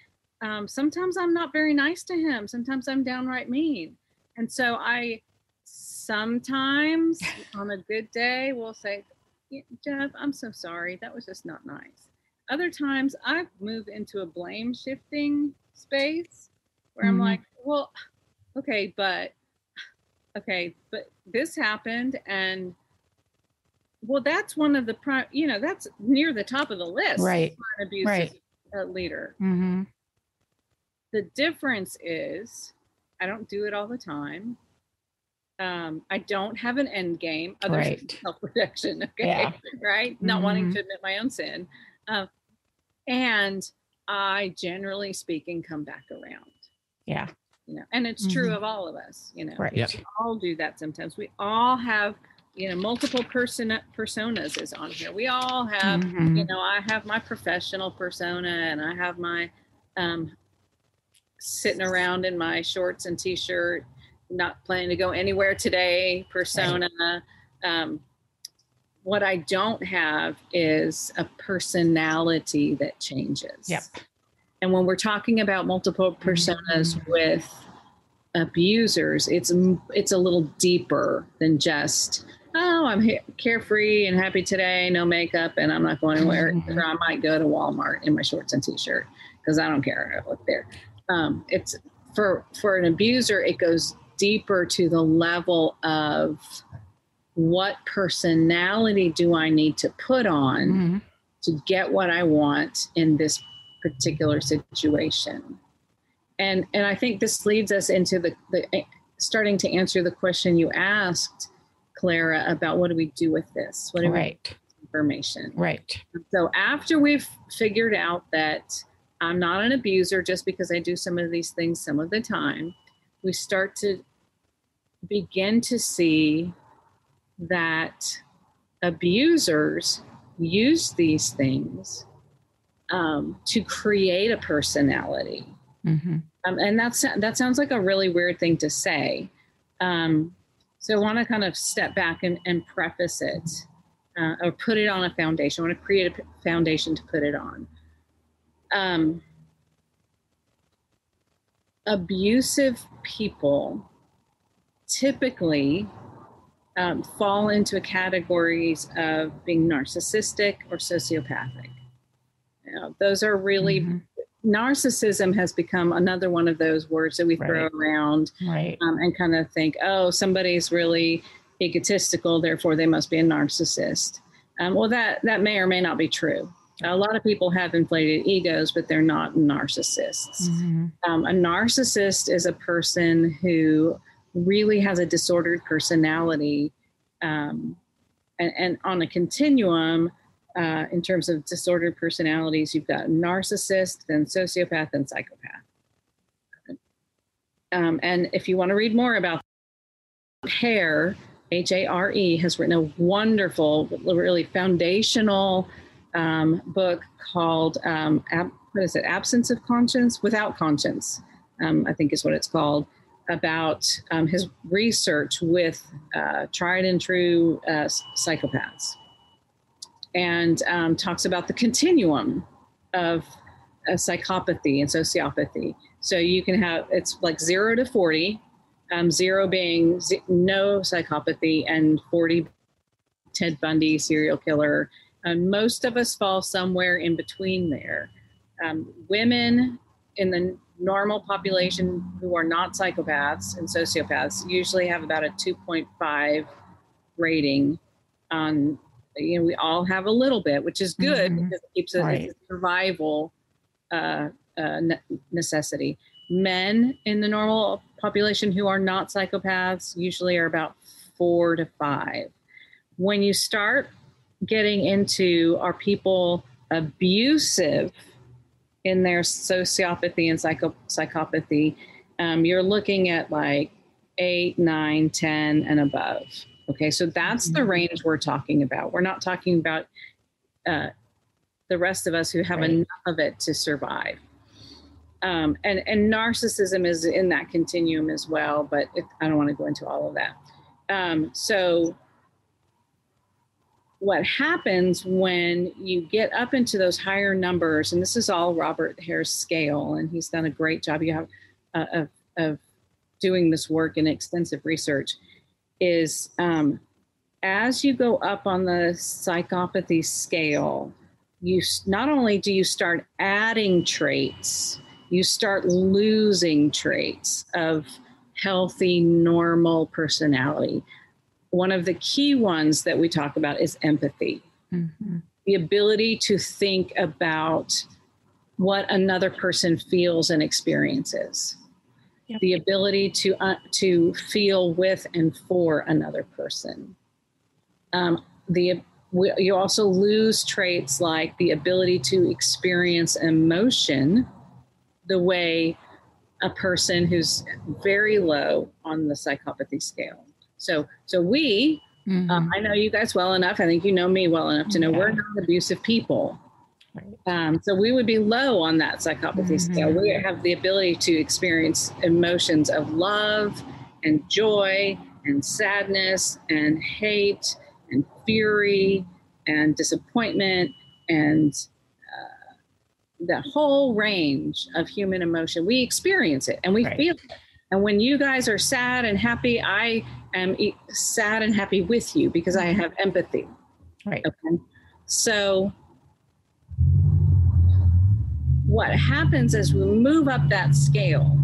Sometimes I'm not very nice to him. Sometimes I'm downright mean. And so I sometimes on a good day will say, Jeff, I'm so sorry. That was just not nice. Other times I move into a blame shifting space where I'm like, well, okay, but this happened and well, that's one of the that's near the top of the list. Right. For an abusive leader. The difference is I don't do it all the time. I don't have an end game other than self-protection. Okay. Yeah. Right. Not wanting to admit my own sin. And I, generally speaking, come back around. Yeah. You know, and it's true of all of us, you know, Right. we all do that sometimes. We all have, you know, multiple personas is on here. We all have, you know, I have my professional persona, and I have my sitting around in my shorts and t-shirt, not planning to go anywhere today persona. Right. What I don't have is a personality that changes. Yep. And when we're talking about multiple personas with abusers, it's a little deeper than just, oh, I'm carefree and happy today, no makeup, and I'm not going anywhere. Or I might go to Walmart in my shorts and t-shirt because I don't care. I look there. It's for an abuser, it goes deeper to the level of what personality do I need to put on to get what I want in this particular situation. And I think this leads us into the starting to answer the question you asked, Clara, about what do we do with this? What do we do with information? Right. So after we've figured out that I'm not an abuser just because I do some of these things some of the time, we start to begin to see that abusers use these things to create a personality. And that sounds like a really weird thing to say. So I want to kind of step back and preface it or put it on a foundation. I want to create a foundation to put it on. Abusive people typically fall into categories of being narcissistic or sociopathic. You know, those are really, narcissism has become another one of those words that we throw around and kind of think, oh, somebody's really egotistical, therefore they must be a narcissist. Well, that may or may not be true. A lot of people have inflated egos, but they're not narcissists. A narcissist is a person who really has a disordered personality. And on a continuum, in terms of disordered personalities, you've got narcissist, then sociopath, and psychopath. And if you want to read more about Hare, Hare, has written a wonderful, really foundational book called Absence of Conscience, Without Conscience, I think is what it's called, about his research with tried and true psychopaths, and talks about the continuum of psychopathy and sociopathy. So you can have, it's like 0 to 40, 0 being no psychopathy, and 40 Ted Bundy, serial killer. Most of us fall somewhere in between there. Women in the normal population who are not psychopaths and sociopaths usually have about a 2.5 rating on, you know, we all have a little bit, which is good because it keeps it a survival necessity. Men in the normal population who are not psychopaths usually are about 4 to 5. When you start getting into, are people abusive in their sociopathy and psychopathy, you're looking at like 8, 9, 10 and above. Okay, so that's the range we're talking about. We're not talking about the rest of us who have enough of it to survive. And narcissism is in that continuum as well, but I don't want to go into all of that. So what happens when you get up into those higher numbers, and this is all Robert Hare's scale, and he's done a great job of doing this work and extensive research, is as you go up on the psychopathy scale, you not only do you start adding traits, you start losing traits of healthy, normal personality. One of the key ones that we talk about is empathy. The ability to think about what another person feels and experiences. Yep. the ability to feel with and for another person. You also lose traits like the ability to experience emotion the way a person who's very low on the psychopathy scale. So we, I know you guys well enough. I think you know me well enough to know we're not abusive people. Right. So we would be low on that psychopathy scale. We have the ability to experience emotions of love and joy and sadness and hate and fury and disappointment and the whole range of human emotion. We experience it and we feel it. And when you guys are sad and happy, I am sad and happy with you because I have empathy. Right. Okay. So what happens as we move up that scale,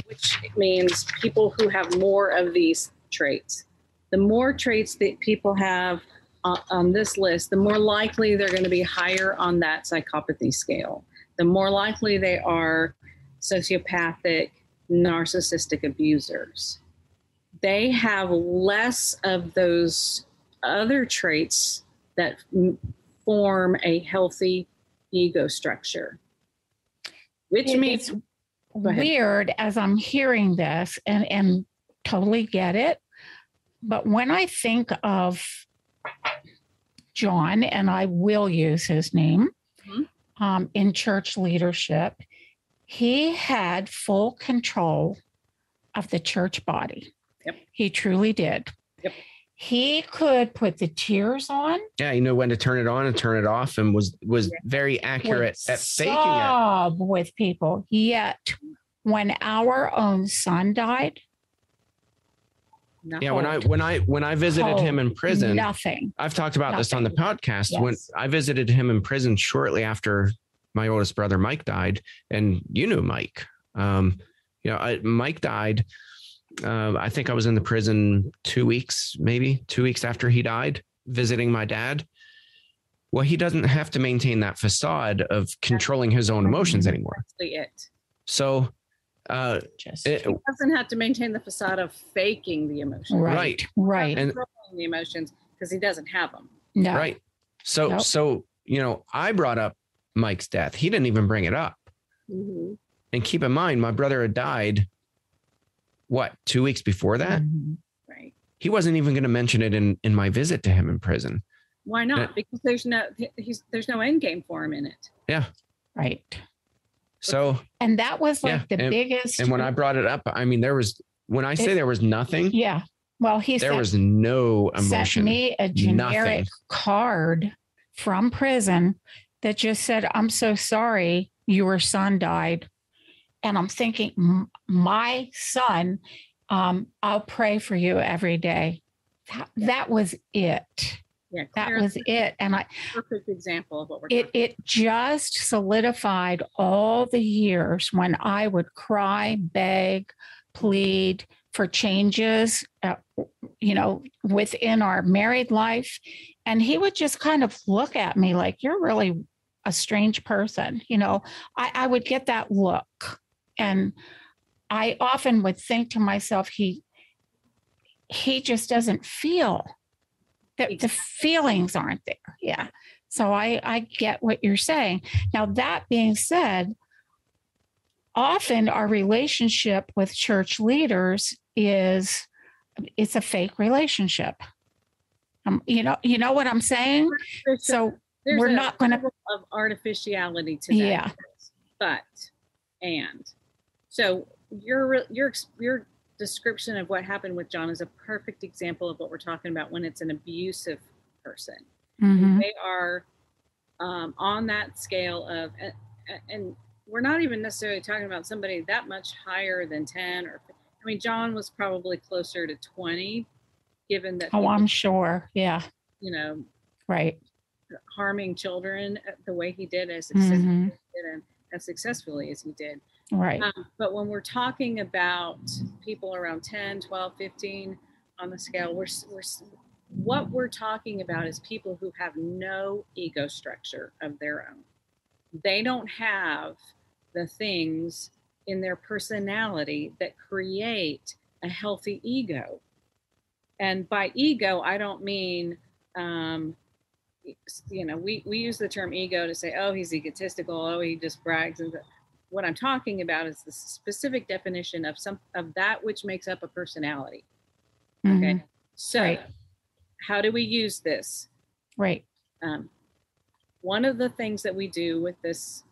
which means people who have more of these traits, the more traits that people have on this list, the more likely they're going to be higher on that psychopathy scale. The more likely they are sociopathic, narcissistic abusers. They have less of those other traits that form a healthy ego structure. Which means it's weird as I'm hearing this and totally get it. But when I think of John, and I will use his name, in church leadership, he had full control of the church body. Yep. He truly did. Yep. He could put the tears on. Yeah, he knew when to turn it on and turn it off, and was very accurate at faking it. Sob with people. Yet, when our own son died, yeah, when I visited him in prison, nothing. I've talked about this on the podcast. Yes. When I visited him in prison shortly after my oldest brother Mike died, and you knew Mike. Mike died. I think I was in the prison 2 weeks after he died, visiting my dad. Well, he doesn't have to maintain that facade of controlling his own emotions anymore. That's it. So he doesn't have to maintain the facade of faking the emotions. Right. And controlling the emotions because he doesn't have them. No. Right. So, I brought up Mike's death. He didn't even bring it up. Mm-hmm. And keep in mind, my brother had died, 2 weeks before that? Mm-hmm. Right. He wasn't even going to mention it in my visit to him in prison. Why not? Because there's no end game for him in it. Yeah. Right. So. And that was the biggest. And when I brought it up, I mean, there was nothing. Yeah. Well, there was no emotion. Sent me a generic card from prison that just said, "I'm so sorry your son died." And I'm thinking, my son, I'll pray for you every day. That was it. Yeah, that was it. And perfect example of what we're talking about. It just solidified all the years when I would cry, beg, plead for changes, within our married life. And he would just kind of look at me like, you're really a strange person. I would get that look. And I often would think to myself, he just doesn't feel that the feelings aren't there. Yeah. So I get what you're saying. Now, that being said, often our relationship with church leaders it's a fake relationship. You know what I'm saying? So we're not going to of artificiality to that. Yeah. So your description of what happened with John is a perfect example of what we're talking about when it's an abusive person. Mm-hmm. They are on that scale of, and we're not even necessarily talking about somebody that much higher than 10 or, I mean, John was probably closer to 20, given that. Oh, I'm sure. Yeah. Right. Harming children the way he did as successfully as he did. Right. But when we're talking about people around 10, 12, 15 on the scale, what we're talking about is people who have no ego structure of their own. They don't have the things in their personality that create a healthy ego. And by ego, I don't mean, we use the term ego to say, oh, he's egotistical, oh, he just brags. And what I'm talking about is the specific definition of that which makes up a personality. Okay. Mm-hmm. So right. How do we use this? Right. One of the things that we do with this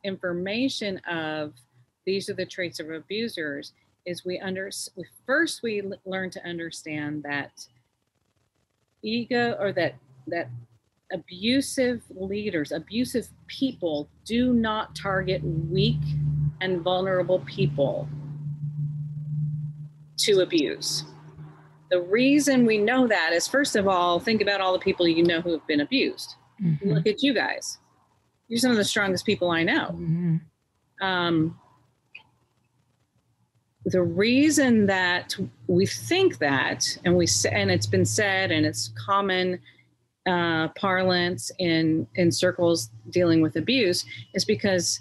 information of these are the traits of abusers is we learn to understand that ego, or that abusive leaders, abusive people do not target weak and vulnerable people to abuse. The reason we know that is, first of all, think about all the people you know who have been abused. Mm-hmm. Look at you guys. You're some of the strongest people I know. Mm-hmm. The reason that we think that, and it's been said, and it's common parlance in circles dealing with abuse, is because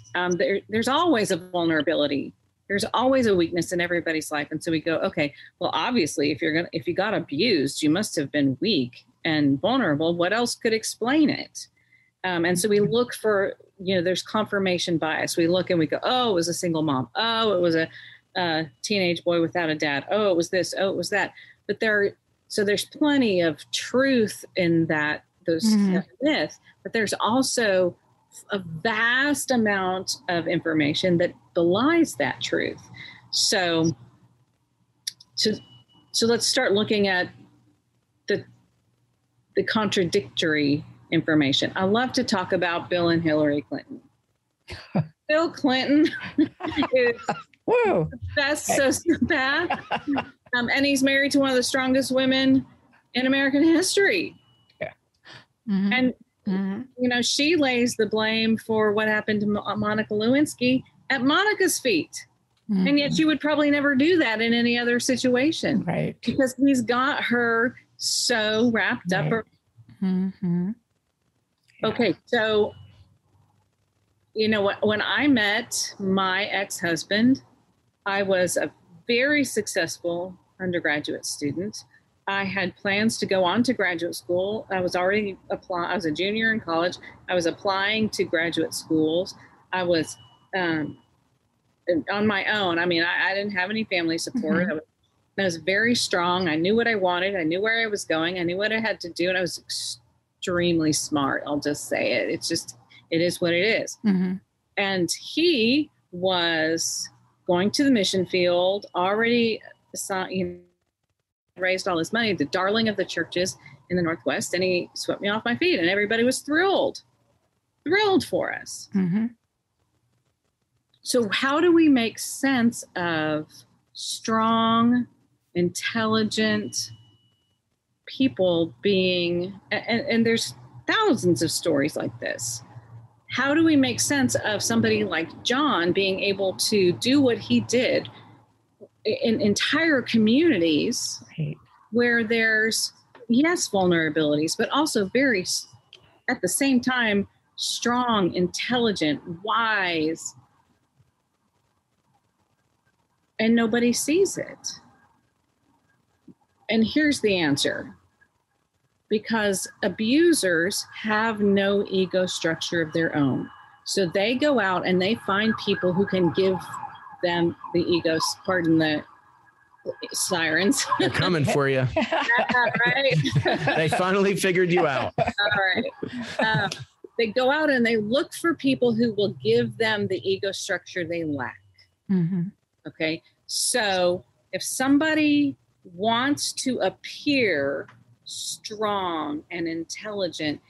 there's always a vulnerability. There's always a weakness in everybody's life. And so we go, okay, well, obviously, if you got abused, you must have been weak and vulnerable. What else could explain it? And so we look for, there's confirmation bias. We look and we go, oh, it was a single mom. Oh, it was a teenage boy without a dad. Oh, it was this. Oh, it was that. But there's plenty of truth in that myth, but there's also a vast amount of information that belies that truth. So let's start looking at the contradictory information. I love to talk about Bill and Hillary Clinton. Bill Clinton is the best sociopath, and he's married to one of the strongest women in American history. Yeah. Mm-hmm. And she lays the blame for what happened to Monica Lewinsky at Monica's feet. Mm-hmm. And yet she would probably never do that in any other situation. Right. Because he's got her so wrapped up. Mm-hmm. Yeah. Okay, so, when I met my ex-husband, I was a very successful undergraduate student. I had plans to go on to graduate school. I was already I was a junior in college. I was applying to graduate schools. I was on my own. I mean, I didn't have any family support. Mm-hmm. I was very strong. I knew what I wanted. I knew where I was going. I knew what I had to do. And I was extremely smart. I'll just say it. It is what it is. Mm-hmm. And he was going to the mission field, already raised all his money, the darling of the churches in the Northwest, and he swept me off my feet, and everybody was thrilled for us. Mm-hmm. So how do we make sense of strong, intelligent people being, and there's thousands of stories like this. How do we make sense of somebody like John being able to do what he did in entire communities, right, where there's, yes, vulnerabilities, but also very, at the same time, strong, intelligent, wise, and nobody sees it? And here's the answer. Because abusers have no ego structure of their own. So they go out and they find people who can give them the ego, pardon the sirens. They're coming for you. Right? They finally figured you out. All right. They go out and they look for people who will give them the ego structure they lack. Mm-hmm. Okay. So if somebody wants to appear strong and intelligent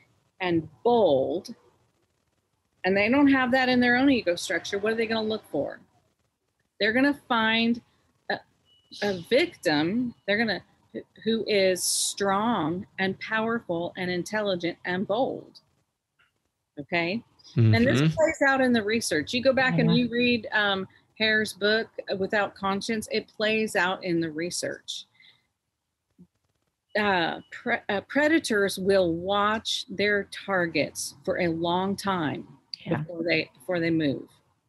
and bold, and they don't have that in their own ego structure, what are they going to look for? They're going to find a victim who is strong and powerful and intelligent and bold. Okay. Mm-hmm. And this plays out in the research. You go back and you read Hare's book, Without Conscience, it plays out in the research. Predators will watch their targets for a long time before they move.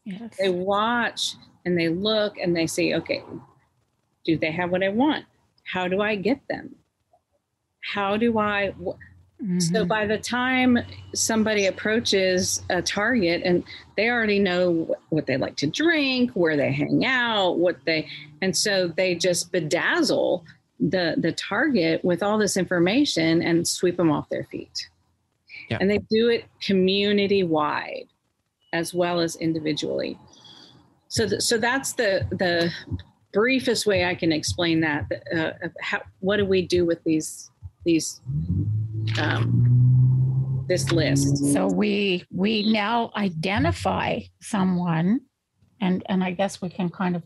Yes. They watch and they look and they say, okay, do they have what I want? How do I get them? How do I? So by the time somebody approaches a target and they already know what they like to drink, where they hang out, and so they just bedazzle the target with all this information and sweep them off their feet. Yeah. And they do it community wide as well as individually. So that's the briefest way I can explain that. What do we do with this list? So we now identify someone, and I guess we can kind of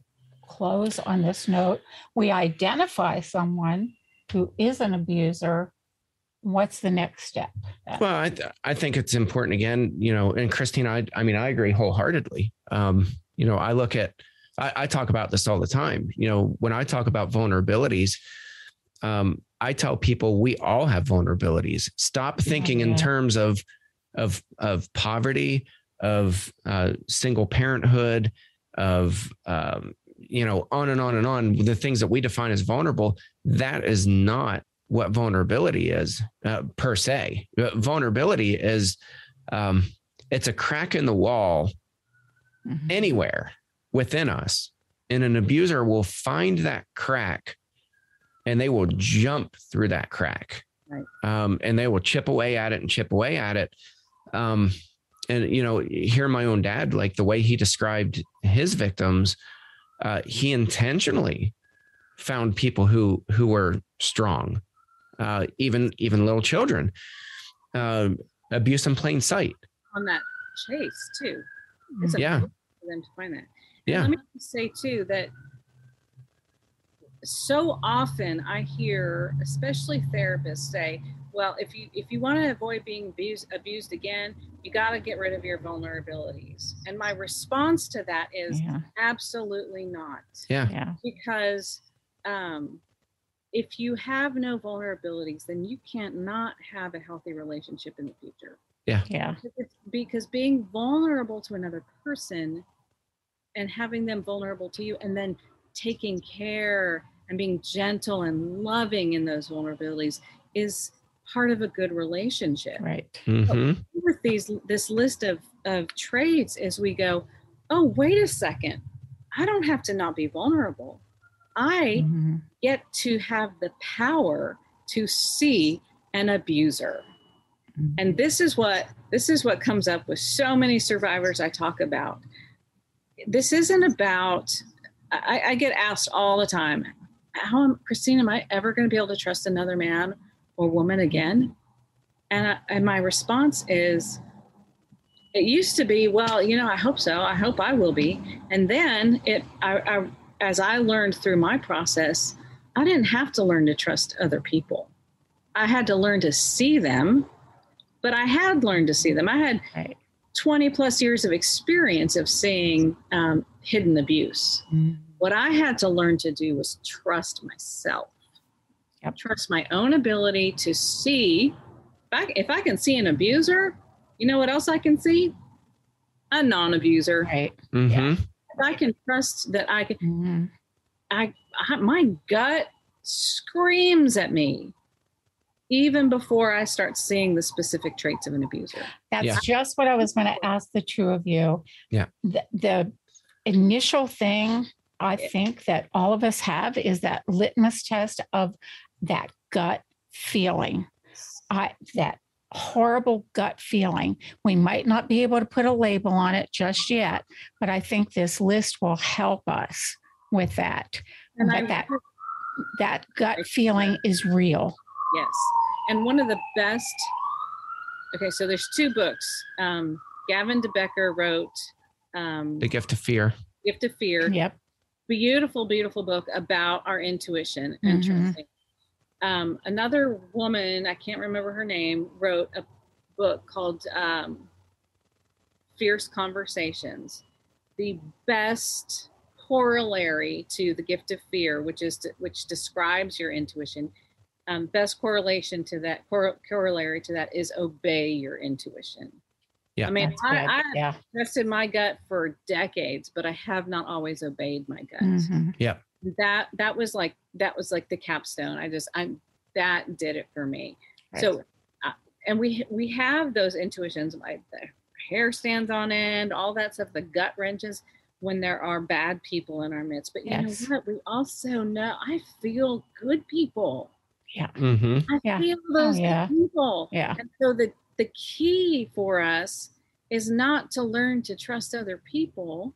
close on this note. We identify someone who is an abuser. What's the next step? Well, I think it's important again, and Christine, I agree wholeheartedly. I talk about this all the time. When I talk about vulnerabilities, I tell people we all have vulnerabilities. Stop thinking in terms of poverty, of single parenthood, of on and on and on. The things that we define as vulnerable, that is not what vulnerability is per se. Vulnerability is it's a crack in the wall anywhere within us, and an abuser will find that crack and they will jump through that crack. Right. And they will chip away at it and chip away at it. And hear my own dad, like the way he described his victims, he intentionally found people who were strong, even little children, abuse in plain sight. On that chase too. It's for them to find that. And let me say too that so often I hear, especially therapists say, well, if you want to avoid being abused again, you got to get rid of your vulnerabilities. And my response to that is absolutely not. Yeah. Because if you have no vulnerabilities, then you can't not have a healthy relationship in the future. Yeah. Because being vulnerable to another person and having them vulnerable to you, and then taking care and being gentle and loving in those vulnerabilities is part of a good relationship. Right. Mm-hmm. With this list of traits, as we go, oh, wait a second, I don't have to not be vulnerable. I get to have the power to see an abuser. And this is what comes up with so many survivors I talk about. This isn't about, I get asked all the time, Christine, am I ever going to be able to trust another man or woman again? And my response is, it used to be, well, I hope so. I hope I will be. And then as I learned through my process, I didn't have to learn to trust other people. I had to learn to see them, but I had learned to see them. I had 20 plus years of experience of seeing hidden abuse. What I had to learn to do was trust myself, trust my own ability to see. If I can see an abuser, you know what else I can see? A non-abuser. Right. Mm-hmm. Yeah. If I can trust that I can, my gut screams at me even before I start seeing the specific traits of an abuser. That's just what I was going to ask the two of you. Yeah. The initial thing I think that all of us have is that litmus test of that gut feeling. That horrible gut feeling. We might not be able to put a label on it just yet, but I think this list will help us with that. And that gut feeling is real. Yes. And one of the best, so there's two books. Gavin DeBecker wrote The Gift of Fear. Gift of Fear. Yep. Beautiful, beautiful book about our intuition and trusting. Another woman, I can't remember her name, wrote a book called Fierce Conversations. The best corollary to The Gift of Fear, which describes your intuition. Best correlation to that corollary to that is obey your intuition. Yeah. I mean, That's good. I Yeah. trusted my gut for decades, but I have not always obeyed my gut. Mhm. Yeah. That was like the capstone. That did it for me. So, and we have those intuitions, like the hair stands on end, all that stuff, the gut wrenches when there are bad people in our midst. But you know what? We also know I feel good people. Yeah. Mm-hmm. I feel those good people. Yeah. And so the key for us is not to learn to trust other people.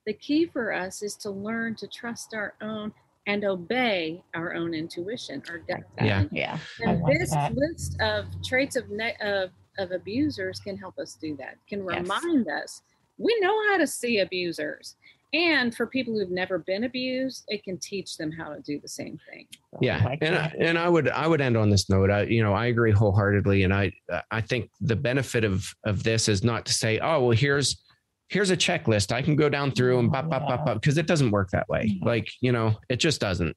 The key for us is to learn to trust our own and obey our own intuition, our gut feeling. Yeah. And this list of traits of abusers can help us do that. Can remind us we know how to see abusers. And for people who've never been abused, it can teach them how to do the same thing. Yeah. And I would end on this note. I agree wholeheartedly. And I think the benefit of this is not to say, oh, well, here's a checklist. I can go down through and because it doesn't work that way. Like, it just doesn't.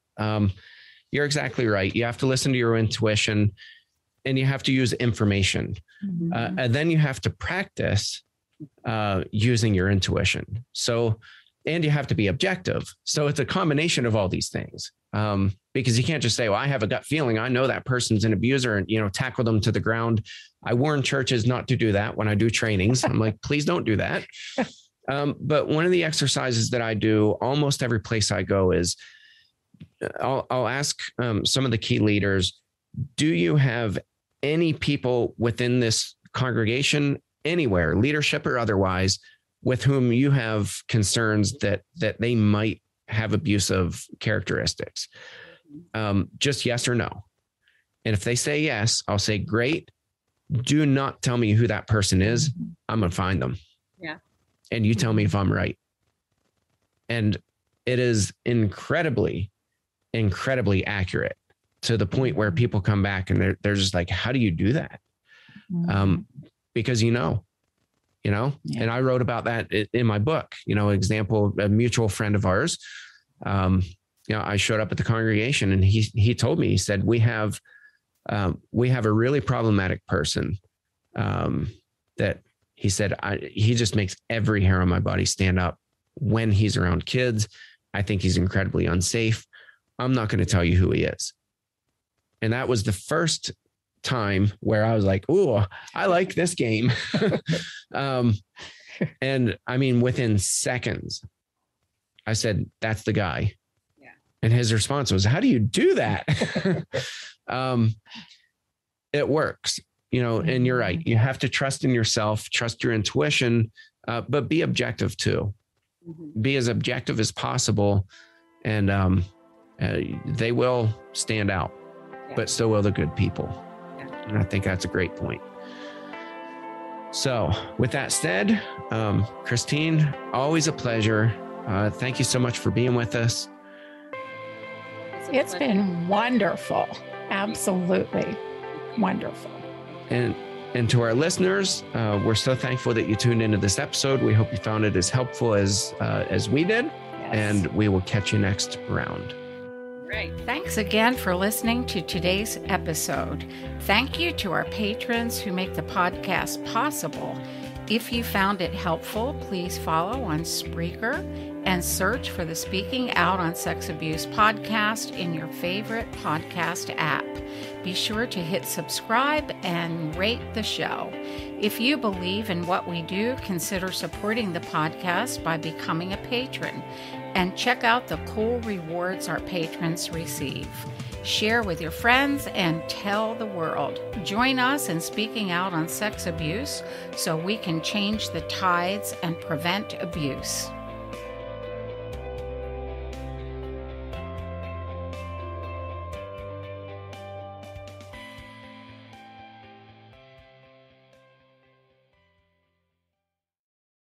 You're exactly right. You have to listen to your intuition and you have to use information. Mm-hmm. And then you have to practice using your intuition. So, and you have to be objective. So it's a combination of all these things. Because you can't just say, well, I have a gut feeling. I know that person's an abuser and, tackle them to the ground. I warn churches not to do that when I do trainings. I'm like, please don't do that. But one of the exercises that I do almost every place I go is I'll ask some of the key leaders, do you have any people within this congregation, anywhere, leadership or otherwise, with whom you have concerns that they might have abusive characteristics? Just yes or no. And if they say yes, I'll say, great. Do not tell me who that person is. I'm going to find them. Yeah. And you tell me if I'm right. And it is incredibly, incredibly accurate to the point where people come back and they're just like, how do you do that? Because and I wrote about that in my book, example, a mutual friend of ours. I showed up at the congregation and he told me, he said, we have a really problematic person that he said, he just makes every hair on my body stand up when he's around kids. I think he's incredibly unsafe. I'm not going to tell you who he is. And that was the first time where I was like, "Ooh, I like this game." And I mean, within seconds, I said, "That's the guy." Yeah. And his response was, "How do you do that?" It works, and you're right. You have to trust in yourself, trust your intuition, but be objective too. Mm-hmm. Be as objective as possible, and they will stand out, but so will the good people. And I think that's a great point. So with that said, Christine, always a pleasure. Thank you so much for being with us. It's been wonderful. Absolutely wonderful. And to our listeners, we're so thankful that you tuned into this episode. We hope you found it as helpful as we did. Yes. And we will catch you next round. Right. Thanks again for listening to today's episode. Thank you to our patrons who make the podcast possible. If you found it helpful, please follow on Spreaker and search for the Speaking Out on Sex Abuse podcast in your favorite podcast app. Be sure to hit subscribe and rate the show. If you believe in what we do, consider supporting the podcast by becoming a patron. And check out the cool rewards our patrons receive. Share with your friends and tell the world. Join us in speaking out on sex abuse so we can change the tides and prevent abuse.